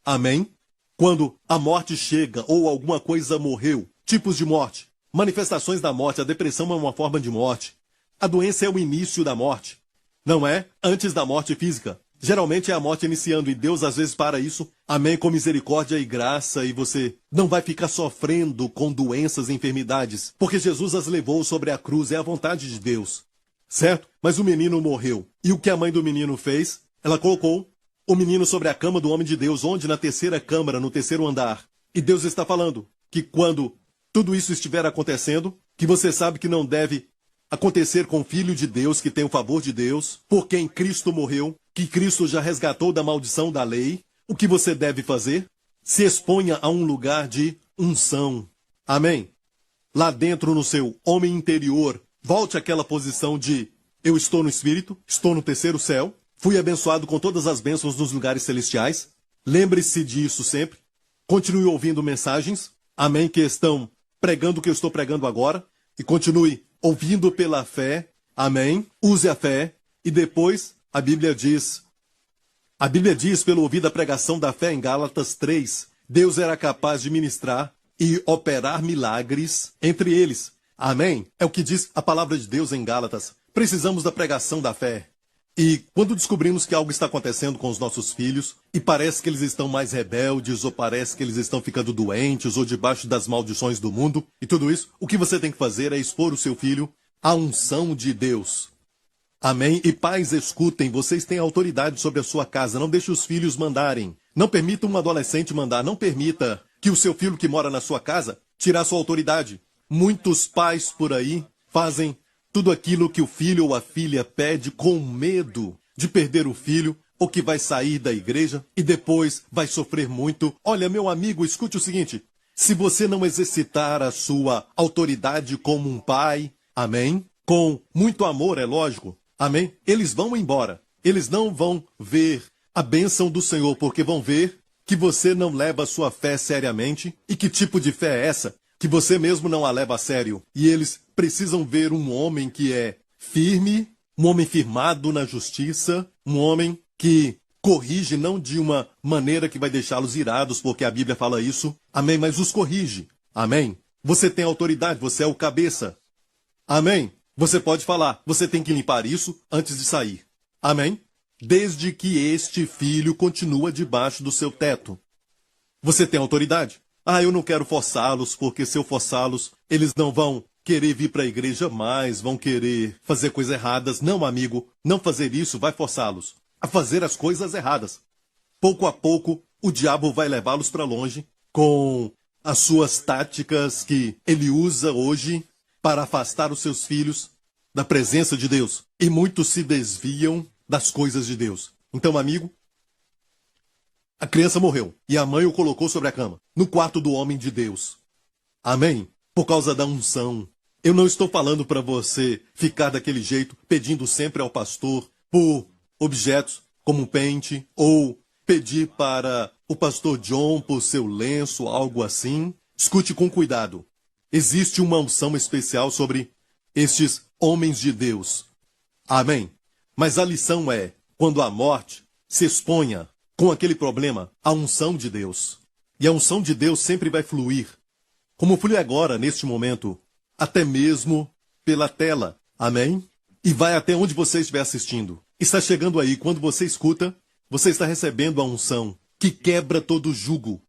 Amém? Quando a morte chega ou alguma coisa morreu. Tipos de morte. Manifestações da morte. A depressão é uma forma de morte. A doença é o início da morte. Não é? Antes da morte física. Geralmente é a morte iniciando e Deus às vezes para isso. Amém? Com misericórdia e graça e você não vai ficar sofrendo com doenças e enfermidades. Porque Jesus as levou sobre a cruz. É a vontade de Deus. Certo? Mas o menino morreu. E o que a mãe do menino fez? Ela colocou o menino sobre a cama do homem de Deus, onde na terceira câmara, no terceiro andar. E Deus está falando que quando tudo isso estiver acontecendo, que você sabe que não deve acontecer com o Filho de Deus, que tem o favor de Deus, por quem Cristo morreu, que Cristo já resgatou da maldição da lei, o que você deve fazer? Se exponha a um lugar de unção. Amém? Lá dentro no seu homem interior, volte àquela posição de eu estou no Espírito, estou no terceiro céu, fui abençoado com todas as bênçãos nos lugares celestiais. Lembre-se disso sempre. Continue ouvindo mensagens, amém, que estão pregando o que eu estou pregando agora, e continue ouvindo pela fé, amém. Use a fé, e depois a Bíblia diz, pelo ouvir da pregação da fé em Gálatas 3, Deus era capaz de ministrar e operar milagres entre eles. Amém? É o que diz a palavra de Deus em Gálatas. Precisamos da pregação da fé. E quando descobrimos que algo está acontecendo com os nossos filhos, e parece que eles estão mais rebeldes, ou parece que eles estão ficando doentes, ou debaixo das maldições do mundo, e tudo isso, o que você tem que fazer é expor o seu filho à unção de Deus. Amém? E pais, escutem, vocês têm autoridade sobre a sua casa, não deixe os filhos mandarem. Não permita um adolescente mandar, não permita que o seu filho que mora na sua casa tirar sua autoridade. Muitos pais por aí fazem tudo aquilo que o filho ou a filha pede com medo de perder o filho ou que vai sair da igreja e depois vai sofrer muito. Olha, meu amigo, escute o seguinte. Se você não exercitar a sua autoridade como um pai, amém? Com muito amor, é lógico, amém? Eles vão embora. Eles não vão ver a bênção do Senhor, porque vão ver que você não leva a sua fé seriamente. E que tipo de fé é essa? Que você mesmo não a leva a sério. E eles precisam ver um homem que é firme, um homem firmado na justiça, um homem que corrige não de uma maneira que vai deixá-los irados, porque a Bíblia fala isso, amém, mas os corrige, amém. Você tem autoridade, você é o cabeça, amém. Você pode falar, você tem que limpar isso antes de sair, amém. Desde que este filho continua debaixo do seu teto. Você tem autoridade. Ah, eu não quero forçá-los, porque se eu forçá-los, eles não vão querer vir para a igreja mais, vão querer fazer coisas erradas. Não, amigo, não fazer isso vai forçá-los a fazer as coisas erradas. Pouco a pouco, o diabo vai levá-los para longe com as suas táticas que ele usa hoje para afastar os seus filhos da presença de Deus. E muitos se desviam das coisas de Deus. Então, amigo, a criança morreu e a mãe o colocou sobre a cama, no quarto do homem de Deus. Amém? Por causa da unção. Eu não estou falando para você ficar daquele jeito, pedindo sempre ao pastor por objetos como um pente, ou pedir para o pastor John por seu lenço, algo assim. Escute com cuidado. Existe uma unção especial sobre estes homens de Deus. Amém? Mas a lição é, quando a morte se exponha com aquele problema, a unção de Deus. E a unção de Deus sempre vai fluir, como flui agora, neste momento, até mesmo pela tela. Amém? E vai até onde você estiver assistindo. Está chegando aí, quando você escuta, você está recebendo a unção que quebra todo jugo.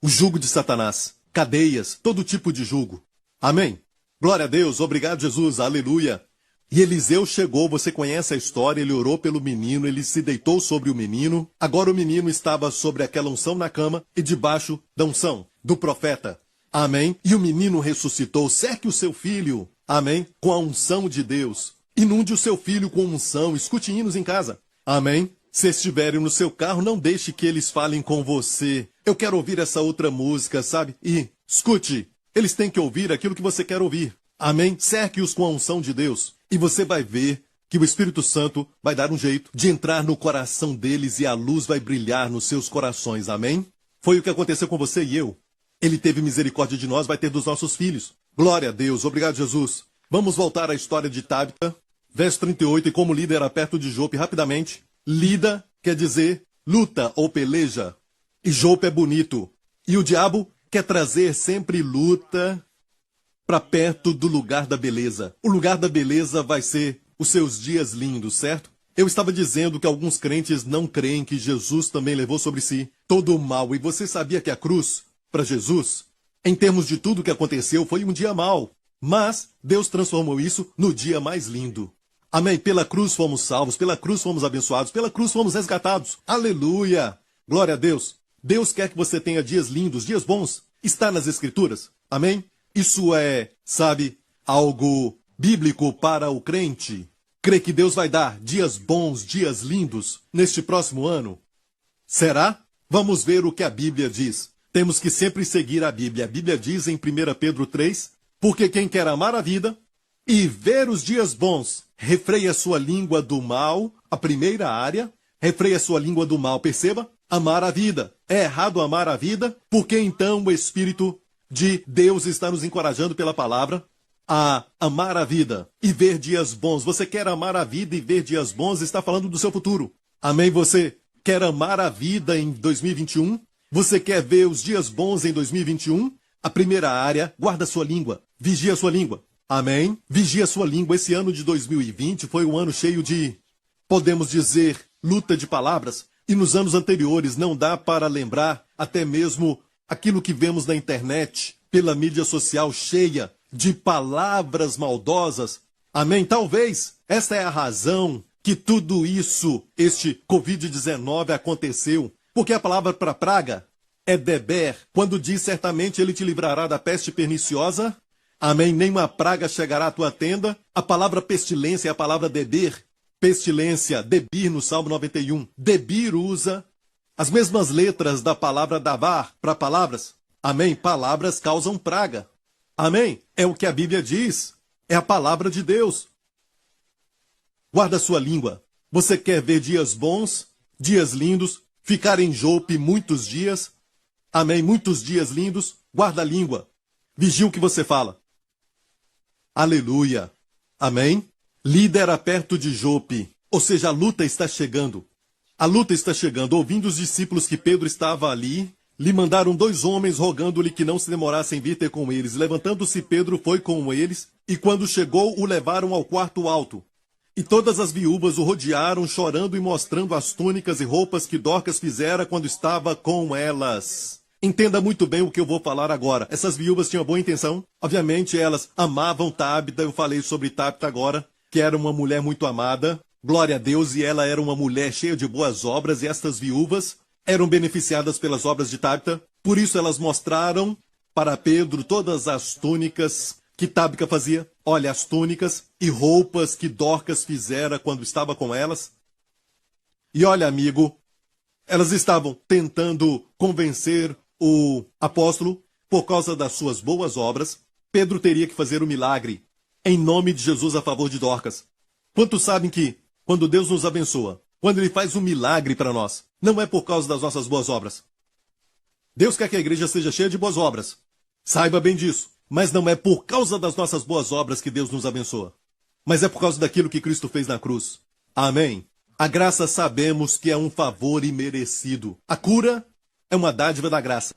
O jugo de Satanás, cadeias, todo tipo de jugo. Amém? Glória a Deus, obrigado Jesus, aleluia. E Eliseu chegou, você conhece a história, ele orou pelo menino, ele se deitou sobre o menino. Agora o menino estava sobre aquela unção na cama e debaixo da unção do profeta. Amém? E o menino ressuscitou. Cerque o seu filho, amém? Com a unção de Deus. Inunde o seu filho com unção. Escute hinos em casa. Amém? Se estiverem no seu carro, não deixe que eles falem com você. Eu quero ouvir essa outra música, sabe? E escute, eles têm que ouvir aquilo que você quer ouvir. Amém? Cerque-os com a unção de Deus. E você vai ver que o Espírito Santo vai dar um jeito de entrar no coração deles e a luz vai brilhar nos seus corações. Amém? Foi o que aconteceu com você e eu. Ele teve misericórdia de nós, vai ter dos nossos filhos. Glória a Deus. Obrigado, Jesus. Vamos voltar à história de Tábita. Verso 38. E como Lida era perto de Jope, rapidamente. Lida quer dizer luta ou peleja. E Jope é bonito. E o diabo quer trazer sempre luta para perto do lugar da beleza. O lugar da beleza vai ser os seus dias lindos, certo? Eu estava dizendo que alguns crentes não creem que Jesus também levou sobre si todo o mal. E você sabia que a cruz, para Jesus, em termos de tudo que aconteceu, foi um dia mau. Mas Deus transformou isso no dia mais lindo. Amém? Pela cruz fomos salvos, pela cruz fomos abençoados, pela cruz fomos resgatados. Aleluia! Glória a Deus. Deus quer que você tenha dias lindos, dias bons. Está nas Escrituras. Amém? Isso é, sabe, algo bíblico para o crente. crê que Deus vai dar dias bons, dias lindos neste próximo ano? Será? Vamos ver o que a Bíblia diz. Temos que sempre seguir a Bíblia. A Bíblia diz em 1 Pedro 3, porque quem quer amar a vida e ver os dias bons, refreia sua língua do mal, a primeira área, refreia sua língua do mal, perceba? Amar a vida. É errado amar a vida, porque então o Espírito de Deus está nos encorajando pela palavra a amar a vida e ver dias bons. Você quer amar a vida e ver dias bons? Está falando do seu futuro. Amém? Você quer amar a vida em 2021? Você quer ver os dias bons em 2021? A primeira área, guarda sua língua. Vigia sua língua. Amém? Vigia sua língua. Esse ano de 2020 foi um ano cheio de, podemos dizer, luta de palavras. E nos anos anteriores não dá para lembrar até mesmo aquilo que vemos na internet, pela mídia social cheia de palavras maldosas. Amém? Talvez esta é a razão que tudo isso, este Covid-19 aconteceu. Porque a palavra para praga é deber. Quando diz certamente ele te livrará da peste perniciosa. Amém? Nenhuma praga chegará à tua tenda. A palavra pestilência é a palavra deber. Pestilência, debir no Salmo 91. Debir usa as mesmas letras da palavra davar para palavras. Amém? Palavras causam praga. Amém? É o que a Bíblia diz. É a palavra de Deus. Guarda sua língua. Você quer ver dias bons, dias lindos, ficar em Jope muitos dias? Amém? Muitos dias lindos. Guarda a língua. Vigia o que você fala. Aleluia. Amém? Lida era perto de Jope, ou seja, a luta está chegando. A luta está chegando. Ouvindo os discípulos que Pedro estava ali, lhe mandaram 2 homens rogando-lhe que não se demorasse em vir ter com eles. Levantando-se, Pedro foi com eles, e quando chegou, o levaram ao quarto alto. E todas as viúvas o rodearam, chorando e mostrando as túnicas e roupas que Dorcas fizera quando estava com elas. Entenda muito bem o que eu vou falar agora. Essas viúvas tinham boa intenção. Obviamente, elas amavam Tabita. Eu falei sobre Tabita agora, que era uma mulher muito amada. Glória a Deus, e ela era uma mulher cheia de boas obras, e estas viúvas eram beneficiadas pelas obras de Tabita. Por isso elas mostraram para Pedro todas as túnicas que Tabita fazia. Olha, as túnicas e roupas que Dorcas fizera quando estava com elas. E olha, amigo, elas estavam tentando convencer o apóstolo por causa das suas boas obras. Pedro teria que fazer um milagre em nome de Jesus a favor de Dorcas. Quantos sabem que quando Deus nos abençoa, quando Ele faz um milagre para nós, não é por causa das nossas boas obras? Deus quer que a igreja seja cheia de boas obras. Saiba bem disso. Mas não é por causa das nossas boas obras que Deus nos abençoa. Mas é por causa daquilo que Cristo fez na cruz. Amém? A graça sabemos que é um favor imerecido. A cura é uma dádiva da graça.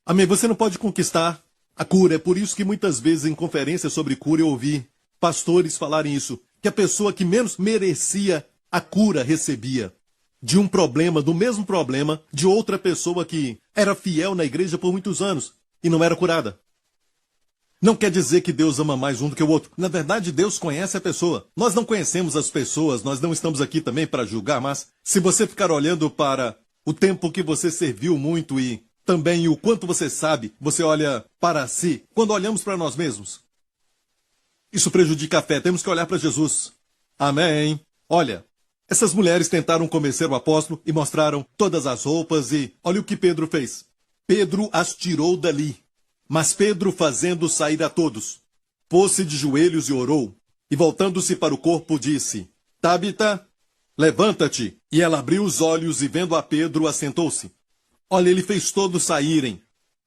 Amém? Você não pode conquistar a cura. É por isso que muitas vezes em conferências sobre cura eu ouvi pastores falarem isso. Que a pessoa que menos merecia a cura recebia de um problema, do mesmo problema, de outra pessoa que era fiel na igreja por muitos anos e não era curada. Não quer dizer que Deus ama mais um do que o outro. Na verdade, Deus conhece a pessoa. Nós não conhecemos as pessoas, nós não estamos aqui também para julgar, mas se você ficar olhando para o tempo que você serviu muito e também o quanto você sabe, você olha para si. Quando olhamos para nós mesmos, isso prejudica a fé. Temos que olhar para Jesus. Amém. Olha, essas mulheres tentaram convencer o apóstolo e mostraram todas as roupas e olha o que Pedro fez. Pedro as tirou dali. Mas Pedro, fazendo sair a todos, pôs-se de joelhos e orou, e voltando-se para o corpo disse, Tabita, levanta-te. E ela abriu os olhos e vendo a Pedro, assentou-se. Olha, ele fez todos saírem,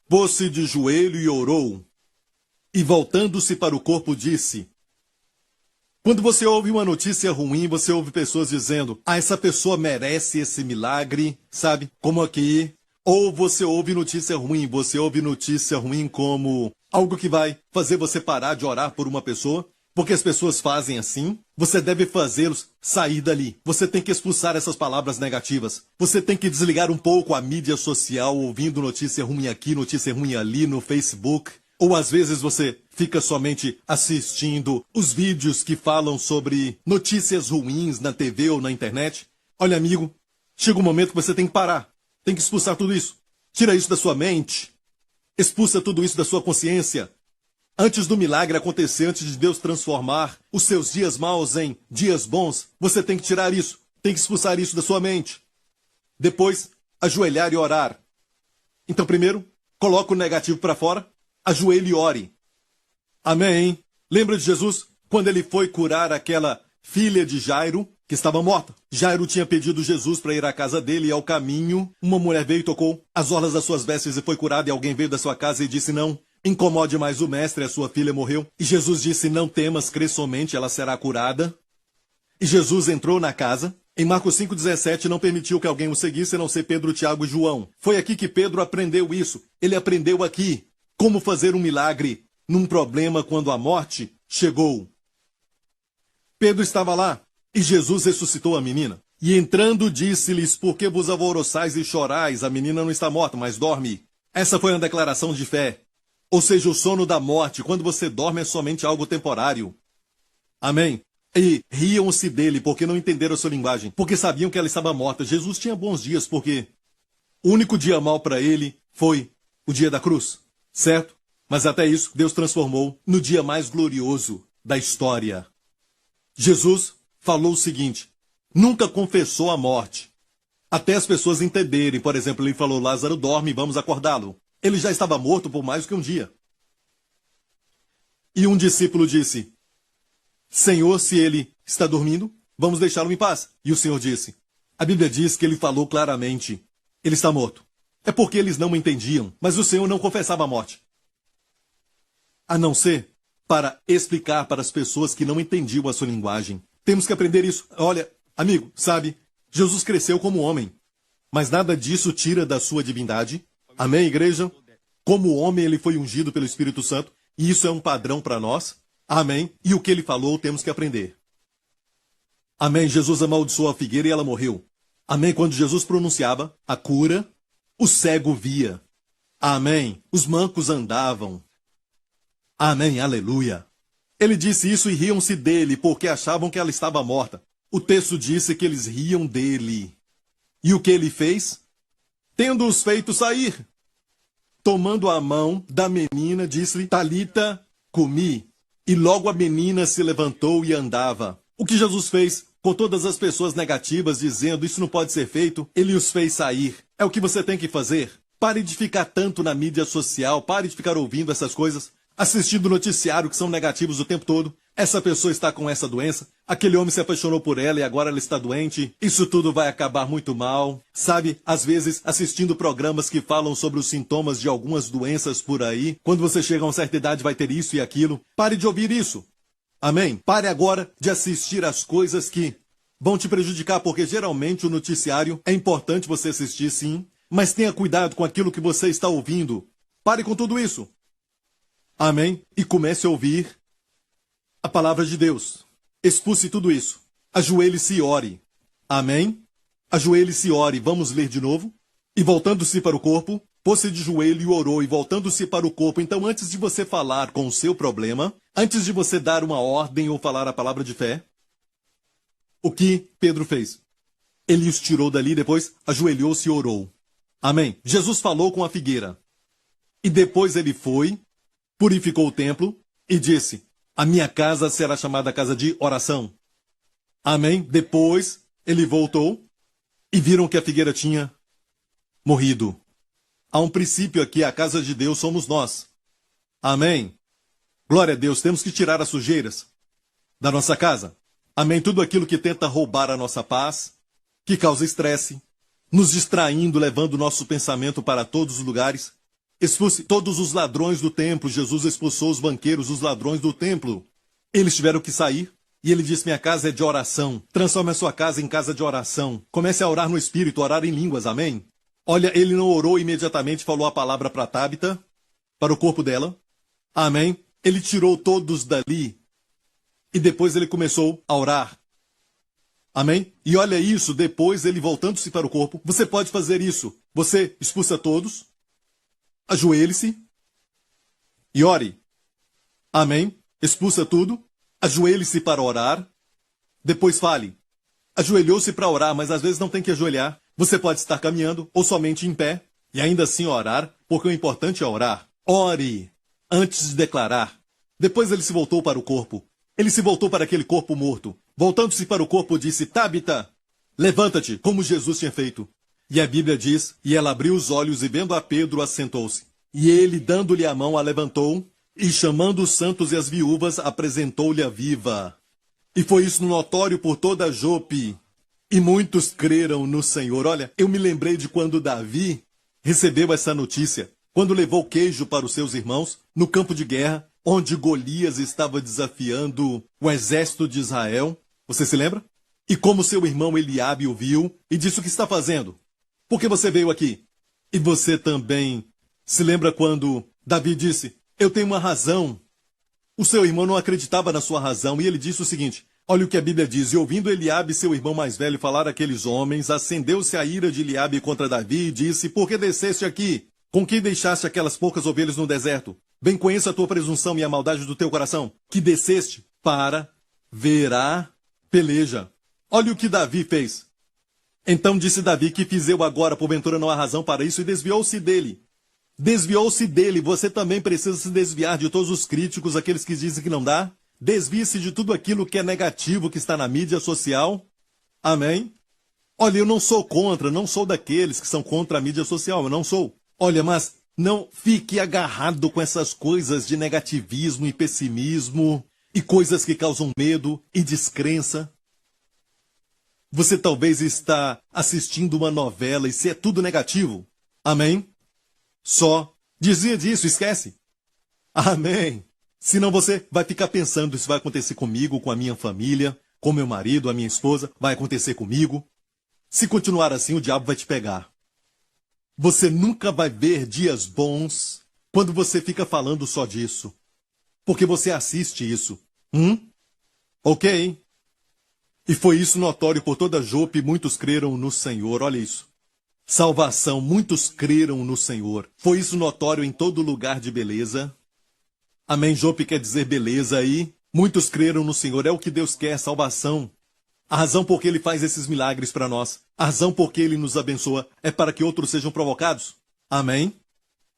pôs-se de joelho e orou, e voltando-se para o corpo disse, quando você ouve uma notícia ruim, você ouve pessoas dizendo, essa pessoa merece esse milagre, sabe, como aqui. Ou você ouve notícia ruim como algo que vai fazer você parar de orar por uma pessoa, porque as pessoas fazem assim. Você deve fazê-los sair dali. Você tem que expulsar essas palavras negativas. Você tem que desligar um pouco a mídia social, ouvindo notícia ruim aqui, notícia ruim ali no Facebook. Ou às vezes você fica somente assistindo os vídeos que falam sobre notícias ruins na TV ou na internet. Olha, amigo, chega um momento que você tem que parar. Tem que expulsar tudo isso. Tira isso da sua mente. Expulsa tudo isso da sua consciência. Antes do milagre acontecer, antes de Deus transformar os seus dias maus em dias bons, você tem que tirar isso, tem que expulsar isso da sua mente. Depois, ajoelhar e orar. Então, primeiro, coloca o negativo para fora, ajoelhe e ore. Amém? Lembra de Jesus? Quando ele foi curar aquela filha de Jairo, que estava morta. Jairo tinha pedido Jesus para ir à casa dele e ao caminho, uma mulher veio e tocou as orlas das suas vestes e foi curada, e alguém veio da sua casa e disse: não incomode mais o mestre, a sua filha morreu. E Jesus disse: não temas, crê somente, ela será curada. E Jesus entrou na casa. Em Marcos 5,17, não permitiu que alguém o seguisse, a não ser Pedro, Tiago e João. Foi aqui que Pedro aprendeu isso. Ele aprendeu aqui como fazer um milagre num problema quando a morte chegou. Pedro estava lá e Jesus ressuscitou a menina. E entrando disse-lhes: por que vos alvoroçais e chorais? A menina não está morta, mas dorme. Essa foi uma declaração de fé. Ou seja, o sono da morte, quando você dorme, é somente algo temporário. Amém? E riam-se dele, porque não entenderam a sua linguagem, porque sabiam que ela estava morta. Jesus tinha bons dias, porque o único dia mau para ele foi o dia da cruz, certo? Mas até isso, Deus transformou no dia mais glorioso da história. Jesus falou o seguinte: nunca confessou a morte, até as pessoas entenderem. Por exemplo, ele falou: Lázaro dorme, vamos acordá-lo. Ele já estava morto por mais do que um dia. E um discípulo disse: Senhor, se ele está dormindo, vamos deixá-lo em paz. E o Senhor disse: a Bíblia diz que ele falou claramente: ele está morto. É porque eles não entendiam, mas o Senhor não confessava a morte. A não ser para explicar para as pessoas que não entendiam a sua linguagem. Temos que aprender isso. Olha, amigo, sabe, Jesus cresceu como homem, mas nada disso tira da sua divindade. Amém, igreja? Como homem, ele foi ungido pelo Espírito Santo, e isso é um padrão para nós. Amém? E o que ele falou, temos que aprender. Amém? Jesus amaldiçoou a figueira e ela morreu. Amém? Quando Jesus pronunciava a cura, o cego via. Amém? Os mancos andavam. Amém? Aleluia. Ele disse isso e riam-se dele, porque achavam que ela estava morta. O texto disse que eles riam dele. E o que ele fez? Tendo-os feito sair, tomando a mão da menina, disse-lhe: Talita cumi. E logo a menina se levantou e andava. O que Jesus fez com todas as pessoas negativas, dizendo: isso não pode ser feito, ele os fez sair. É o que você tem que fazer. Pare de ficar tanto na mídia social, pare de ficar ouvindo essas coisas, assistindo noticiário que são negativos o tempo todo. Essa pessoa está com essa doença, aquele homem se apaixonou por ela e agora ela está doente. Isso tudo vai acabar muito mal. Sabe, às vezes assistindo programas que falam sobre os sintomas de algumas doenças por aí. Quando você chega a uma certa idade vai ter isso e aquilo. Pare de ouvir isso. Amém? Pare agora de assistir às coisas que vão te prejudicar, porque geralmente o noticiário é importante você assistir, sim, mas tenha cuidado com aquilo que você está ouvindo. Pare com tudo isso. Amém? E comece a ouvir a palavra de Deus. Expulse tudo isso. Ajoelhe-se e ore. Amém? Ajoelhe-se e ore. Vamos ler de novo. E voltando-se para o corpo, pôs-se de joelho e orou, e voltando-se para o corpo. Então, antes de você falar com o seu problema, antes de você dar uma ordem ou falar a palavra de fé, o que Pedro fez? Ele os tirou dali, depois ajoelhou-se e orou. Amém? Jesus falou com a figueira. E depois ele foi, purificou o templo e disse: a minha casa será chamada casa de oração. Amém? Depois ele voltou e viram que a figueira tinha morrido. Há um princípio aqui: a casa de Deus somos nós. Amém? Glória a Deus, temos que tirar as sujeiras da nossa casa. Amém? Tudo aquilo que tenta roubar a nossa paz, que causa estresse, nos distraindo, levando o nosso pensamento para todos os lugares. Expulse todos os ladrões do templo. Jesus expulsou os banqueiros, os ladrões do templo. Eles tiveram que sair. E ele disse: minha casa é de oração. Transforme a sua casa em casa de oração. Comece a orar no Espírito, orar em línguas. Amém? Olha, ele não orou imediatamente, falou a palavra para Tábita, para o corpo dela. Amém? Ele tirou todos dali. E depois ele começou a orar. Amém? E olha isso, depois ele voltando-se para o corpo. Você pode fazer isso. Você expulsa todos. Ajoelhe-se e ore. Amém? Expulsa tudo. Ajoelhe-se para orar. Depois fale. Ajoelhou-se para orar, mas às vezes não tem que ajoelhar. Você pode estar caminhando ou somente em pé e ainda assim orar, porque o importante é orar. Ore antes de declarar. Depois ele se voltou para o corpo. Ele se voltou para aquele corpo morto. Voltando-se para o corpo, disse: Tabita, levanta-te, como Jesus tinha feito. E a Bíblia diz: e ela abriu os olhos e, vendo a Pedro, assentou-se. E ele, dando-lhe a mão, a levantou, e chamando os santos e as viúvas, apresentou-lhe a viva. E foi isso notório por toda Jope. E muitos creram no Senhor. Olha, eu me lembrei de quando Davi recebeu essa notícia, quando levou queijo para os seus irmãos, no campo de guerra, onde Golias estava desafiando o exército de Israel. Você se lembra? E como seu irmão Eliabe o viu e disse: o que está fazendo? Por que você veio aqui? E você também se lembra quando Davi disse: eu tenho uma razão. O seu irmão não acreditava na sua razão e ele disse o seguinte: olha o que a Bíblia diz: e ouvindo Eliabe, seu irmão mais velho, falar àqueles homens, acendeu-se a ira de Eliabe contra Davi e disse: por que desceste aqui? Com que deixaste aquelas poucas ovelhas no deserto? Bem conheço a tua presunção e a maldade do teu coração, que desceste para ver a peleja. Olha o que Davi fez. Então disse Davi: que fiz eu agora? Porventura não há razão para isso? E desviou-se dele. Desviou-se dele. Você também precisa se desviar de todos os críticos, aqueles que dizem que não dá. Desvie-se de tudo aquilo que é negativo, que está na mídia social. Amém? Olha, eu não sou contra, não sou daqueles que são contra a mídia social, eu não sou. Olha, mas não fique agarrado com essas coisas de negativismo e pessimismo e coisas que causam medo e descrença. Você talvez está assistindo uma novela e se é tudo negativo. Amém? Só dizia disso, esquece. Amém. Senão você vai ficar pensando: isso vai acontecer comigo, com a minha família, com meu marido, a minha esposa, vai acontecer comigo. Se continuar assim, o diabo vai te pegar. Você nunca vai ver dias bons quando você fica falando só disso. Porque você assiste isso. Ok? E foi isso notório por toda Jope, muitos creram no Senhor. Olha isso. Salvação, muitos creram no Senhor. Foi isso notório em todo lugar de beleza. Amém, Jope quer dizer beleza aí. Muitos creram no Senhor, é o que Deus quer, salvação. A razão por que Ele faz esses milagres para nós, a razão por que Ele nos abençoa, é para que outros sejam provocados. Amém?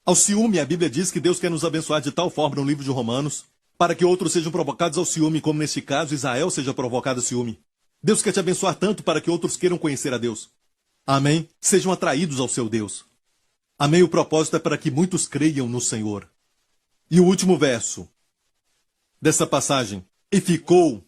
Ao ciúme, a Bíblia diz que Deus quer nos abençoar de tal forma no livro de Romanos, para que outros sejam provocados ao ciúme, como neste caso Israel seja provocado ao ciúme. Deus quer te abençoar tanto para que outros queiram conhecer a Deus. Amém? Sejam atraídos ao seu Deus. Amém? O propósito é para que muitos creiam no Senhor. E o último verso dessa passagem. E ficou,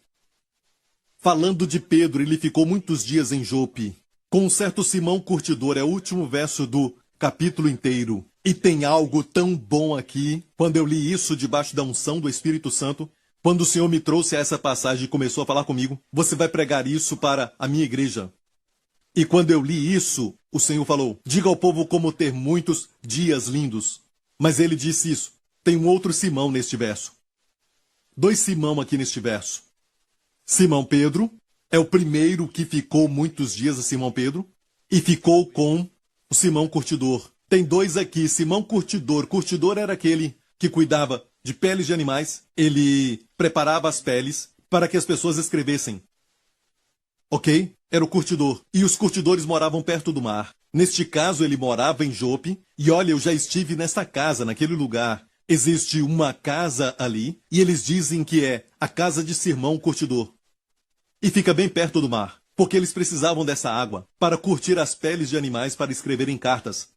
falando de Pedro, ele ficou muitos dias em Jope, com um certo Simão curtidor. É o último verso do capítulo inteiro. E tem algo tão bom aqui, quando eu li isso debaixo da unção do Espírito Santo, quando o Senhor me trouxe a essa passagem e começou a falar comigo: você vai pregar isso para a minha igreja. E quando eu li isso, o Senhor falou: diga ao povo como ter muitos dias lindos. Mas ele disse isso. Tem um outro Simão neste verso. Dois Simão aqui neste verso. Simão Pedro é o primeiro que ficou muitos dias a Simão Pedro e ficou com o Simão curtidor. Tem dois aqui, Simão curtidor. Curtidor era aquele que cuidava de peles de animais. Ele preparava as peles para que as pessoas escrevessem. Ok? Era o curtidor. E os curtidores moravam perto do mar. Neste caso, ele morava em Jope. E olha, eu já estive nessa casa, naquele lugar. Existe uma casa ali, e eles dizem que é a casa de Simão curtidor. E fica bem perto do mar, porque eles precisavam dessa água para curtir as peles de animais para escreverem cartas.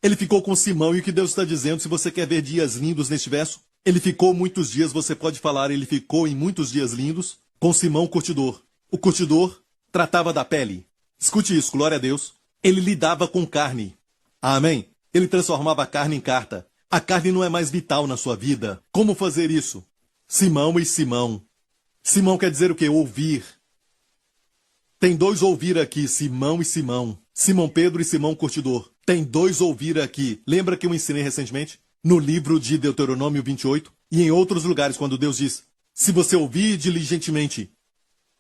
Ele ficou com Simão, e o que Deus está dizendo, se você quer ver dias lindos neste verso, ele ficou muitos dias, você pode falar, ele ficou em muitos dias lindos com Simão curtidor. O curtidor tratava da pele. Escute isso, glória a Deus. Ele lidava com carne. Amém? Ele transformava a carne em carta. A carne não é mais vital na sua vida. Como fazer isso? Simão e Simão. Simão quer dizer o quê? Ouvir. Tem dois ouvir aqui, Simão e Simão. Simão Pedro e Simão curtidor. Tem dois ouvir aqui. Lembra que eu ensinei recentemente? No livro de Deuteronômio 28 e em outros lugares, quando Deus diz: se você ouvir diligentemente.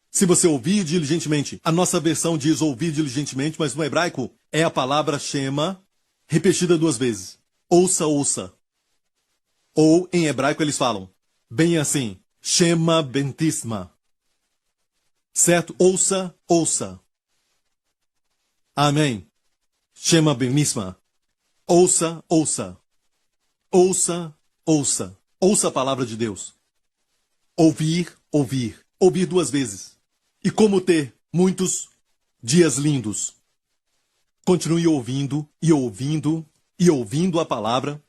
Se você ouvir diligentemente. A nossa versão diz ouvir diligentemente, mas no hebraico é a palavra shema repetida duas vezes. Ouça, ouça. Ou, em hebraico, eles falam bem assim, Shema bentisma. Certo? Ouça, ouça. Amém. Shema bentisma. Ouça, ouça. Ouça, ouça. Ouça a palavra de Deus. Ouvir, ouvir, ouvir 2 vezes. E como ter muitos dias lindos. Continue ouvindo e ouvindo e ouvindo a palavra.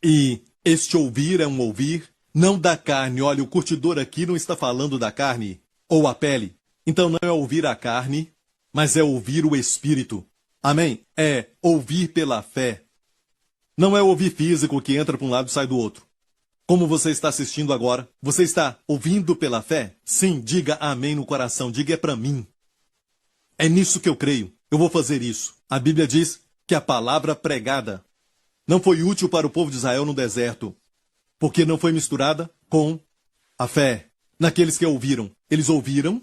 E este ouvir é um ouvir não da carne. Olha, o curtidor aqui não está falando da carne ou a pele. Então não é ouvir a carne, mas é ouvir o Espírito. Amém? É ouvir pela fé. Não é ouvir físico que entra para um lado e sai do outro. Como você está assistindo agora, você está ouvindo pela fé? Sim, diga amém no coração, diga é para mim. É nisso que eu creio, eu vou fazer isso. A Bíblia diz que a palavra pregada não foi útil para o povo de Israel no deserto, porque não foi misturada com a fé. Naqueles que ouviram, eles ouviram,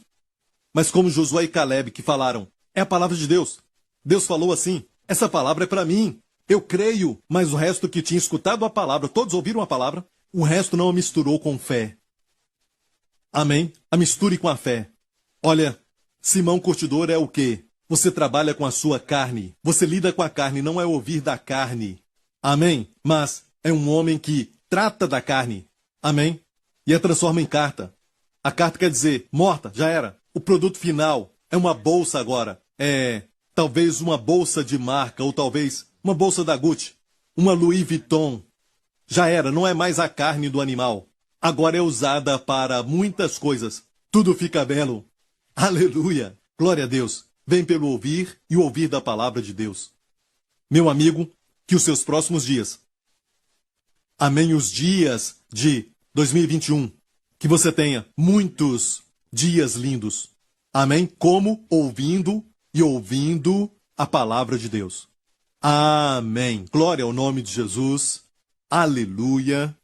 mas como Josué e Caleb que falaram, é a palavra de Deus. Deus falou assim, essa palavra é para mim. Eu creio, mas o resto que tinha escutado a palavra, todos ouviram a palavra, o resto não a misturou com fé. Amém? A misture com a fé. Olha, Simão Curtidor é o quê? Você trabalha com a sua carne. Você lida com a carne, não é ouvir da carne. Amém? Mas é um homem que trata da carne. Amém? E a transforma em carta. A carta quer dizer, morta, já era. O produto final é uma bolsa agora. É talvez uma bolsa de marca, ou talvez uma bolsa da Gucci, uma Louis Vuitton. Já era, não é mais a carne do animal. Agora é usada para muitas coisas. Tudo fica belo. Aleluia! Glória a Deus. Vem pelo ouvir e ouvir da palavra de Deus. Meu amigo, que os seus próximos dias, amém, os dias de 2021, que você tenha muitos dias lindos. Amém? Como ouvindo e ouvindo a palavra de Deus. Amém. Glória ao nome de Jesus. Aleluia.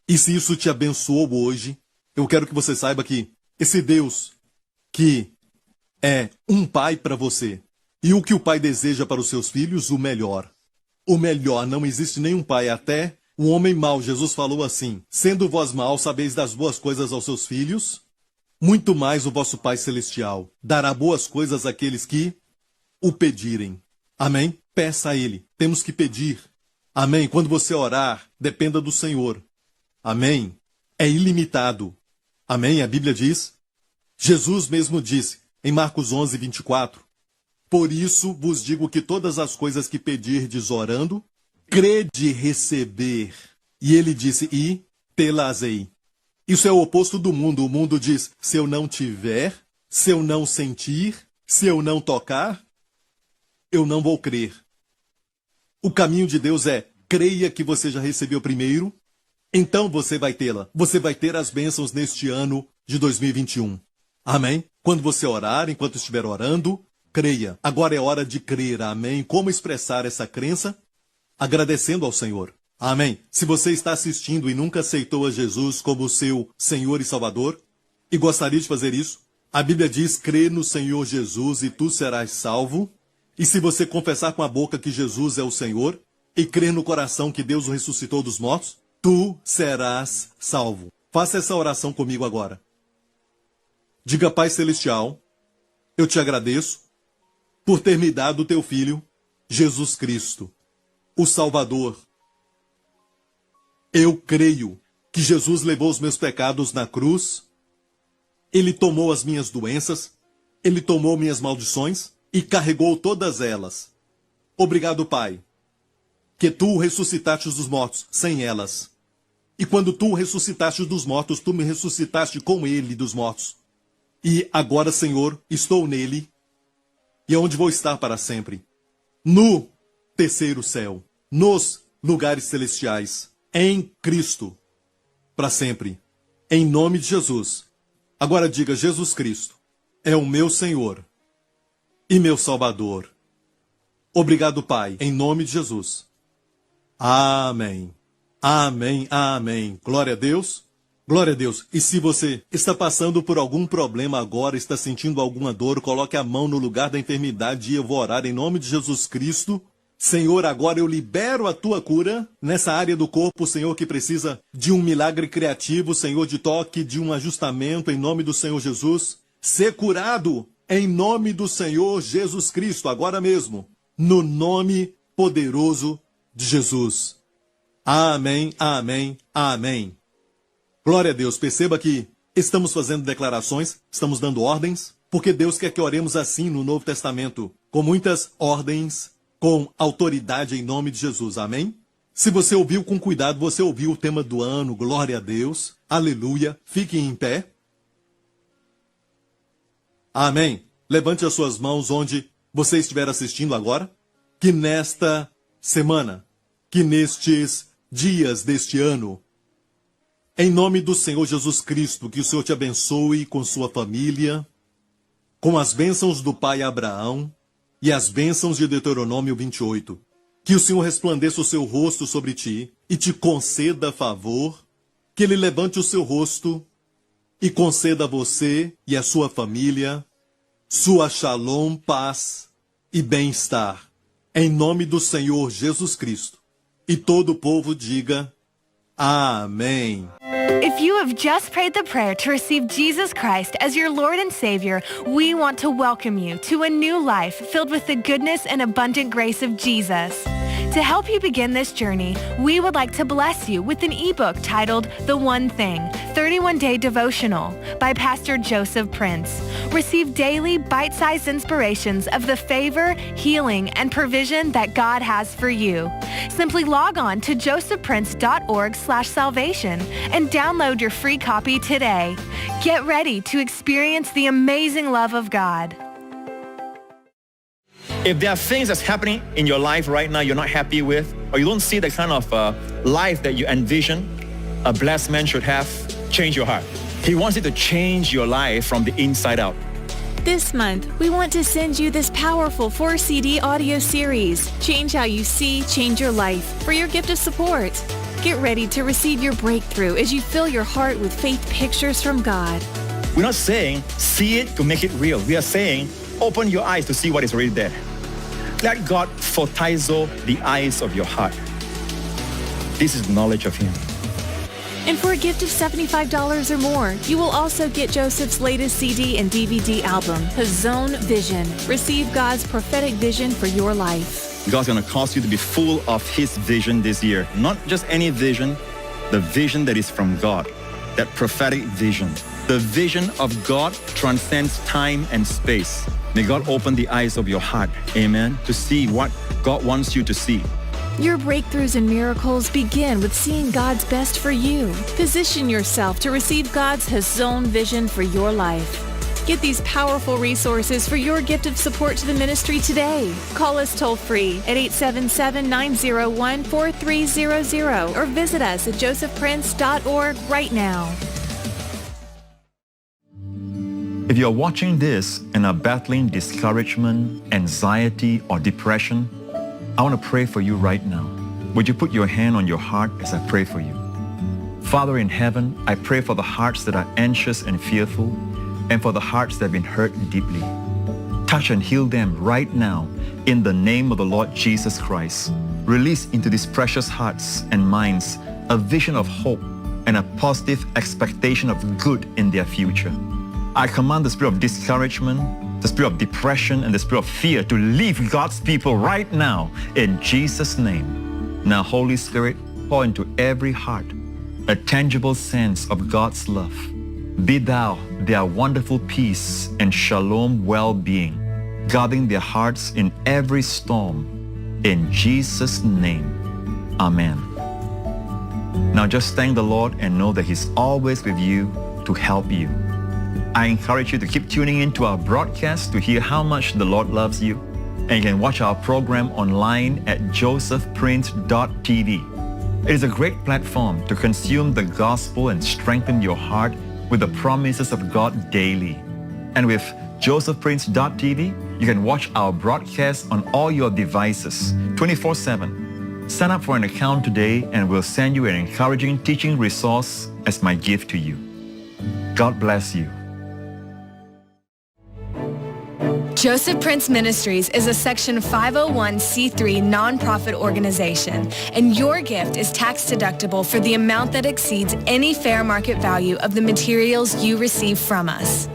E se isso te abençoou hoje, eu quero que você saiba que esse Deus que é um pai para você, e o que o pai deseja para os seus filhos, o melhor. O melhor, não existe nenhum pai, até o homem mau. Jesus falou assim, sendo vós maus, sabeis das boas coisas aos seus filhos, muito mais o vosso Pai Celestial dará boas coisas àqueles que o pedirem. Amém? Peça a Ele. Temos que pedir. Amém? Quando você orar, dependa do Senhor. Amém? É ilimitado. Amém? A Bíblia diz. Jesus mesmo disse, em Marcos 11, 24, por isso vos digo que todas as coisas que pedirdes orando, crede receber. E ele disse, e tê-las-ei. Isso é o oposto do mundo. O mundo diz, se eu não tiver, se eu não sentir, se eu não tocar, eu não vou crer. O caminho de Deus é, creia que você já recebeu primeiro, então você vai tê-la. Você vai ter as bênçãos neste ano de 2021. Amém? Quando você orar, enquanto estiver orando, creia. Agora é hora de crer. Amém? Como expressar essa crença? Agradecendo ao Senhor. Amém? Se você está assistindo e nunca aceitou a Jesus como seu Senhor e Salvador, e gostaria de fazer isso, a Bíblia diz, crê no Senhor Jesus e tu serás salvo. E se você confessar com a boca que Jesus é o Senhor, e crer no coração que Deus o ressuscitou dos mortos, tu serás salvo. Faça essa oração comigo agora. Diga, Pai Celestial, eu te agradeço por ter me dado o teu Filho, Jesus Cristo, o Salvador. Eu creio que Jesus levou os meus pecados na cruz, Ele tomou as minhas doenças, Ele tomou minhas maldições e carregou todas elas. Obrigado, Pai, que tu o ressuscitaste dos mortos sem elas. E quando tu o ressuscitaste dos mortos, tu me ressuscitaste com Ele dos mortos. E agora, Senhor, estou nele, e é onde vou estar para sempre. No terceiro céu, nos lugares celestiais, em Cristo, para sempre. Em nome de Jesus. Agora diga, Jesus Cristo é o meu Senhor e meu Salvador. Obrigado, Pai, em nome de Jesus. Amém. Amém, amém. Glória a Deus. Glória a Deus. E se você está passando por algum problema agora, está sentindo alguma dor, coloque a mão no lugar da enfermidade e eu vou orar em nome de Jesus Cristo. Senhor, agora eu libero a tua cura nessa área do corpo, Senhor, que precisa de um milagre criativo, Senhor, de toque, de um ajustamento, em nome do Senhor Jesus. Ser curado em nome do Senhor Jesus Cristo, agora mesmo, no nome poderoso de Jesus. Amém, amém, amém. Glória a Deus. Perceba que estamos fazendo declarações, estamos dando ordens, porque Deus quer que oremos assim no Novo Testamento, com muitas ordens, com autoridade em nome de Jesus. Amém? Se você ouviu com cuidado, você ouviu o tema do ano, glória a Deus, aleluia, fique em pé. Amém. Levante as suas mãos onde você estiver assistindo agora, que nesta semana, que nestes dias deste ano, em nome do Senhor Jesus Cristo, que o Senhor te abençoe com sua família, com as bênçãos do pai Abraão e as bênçãos de Deuteronômio 28. Que o Senhor resplandeça o seu rosto sobre ti e te conceda favor, que Ele levante o seu rosto e conceda a você e a sua família sua shalom, paz e bem-estar. Em nome do Senhor Jesus Cristo. E todo o povo diga Amém. If you have just prayed the prayer to receive Jesus Christ as your Lord and Savior, we want to welcome you to a new life filled with the goodness and abundant grace of Jesus. To help you begin this journey, we would like to bless you with an ebook titled The One Thing, 31-Day Devotional by Pastor Joseph Prince. Receive daily bite-sized inspirations of the favor, healing, and provision that God has for you. Simply log on to josephprince.org/salvation and download your free copy today. Get ready to experience the amazing love of God. If there are things that's happening in your life right now you're not happy with, or you don't see the kind of life that you envision a blessed man should have, change your heart. He wants it to change your life from the inside out. This month, we want to send you this powerful 4-CD audio series, Change How You See, Change Your Life, for your gift of support. Get ready to receive your breakthrough as you fill your heart with faith pictures from God. We're not saying see it to make it real. We are saying open your eyes to see what is already there. Let God fortizo the eyes of your heart. This is knowledge of Him. And for a gift of $75 or more, you will also get Joseph's latest CD and DVD album, Hazon Vision. Receive God's prophetic vision for your life. God's going to cause you to be full of His vision this year. Not just any vision, the vision that is from God, that prophetic vision. The vision of God transcends time and space. May God open the eyes of your heart, amen, to see what God wants you to see. Your breakthroughs and miracles begin with seeing God's best for you. Position yourself to receive God's Hazon vision for your life. Get these powerful resources for your gift of support to the ministry today. Call us toll-free at 877-901-4300 or visit us at josephprince.org right now. If you're watching this and are battling discouragement, anxiety, or depression, I want to pray for you right now. Would you put your hand on your heart as I pray for you? Father in heaven, I pray for the hearts that are anxious and fearful, and for the hearts that have been hurt deeply. Touch and heal them right now in the name of the Lord Jesus Christ. Release into these precious hearts and minds a vision of hope and a positive expectation of good in their future. I command the spirit of discouragement, the spirit of depression, and the spirit of fear to leave God's people right now in Jesus' name. Now, Holy Spirit, pour into every heart a tangible sense of God's love. Be thou their wonderful peace and shalom well-being, guarding their hearts in every storm. In Jesus' name, amen. Now just thank the Lord and know that He's always with you to help you. I encourage you to keep tuning in to our broadcast to hear how much the Lord loves you. And you can watch our program online at josephprince.tv. It is a great platform to consume the gospel and strengthen your heart with the promises of God daily. And with josephprince.tv, you can watch our broadcast on all your devices 24/7. Sign up for an account today and we'll send you an encouraging teaching resource as my gift to you. God bless you. Joseph Prince Ministries is a Section 501c3 nonprofit organization, and your gift is tax deductible for the amount that exceeds any fair market value of the materials you receive from us.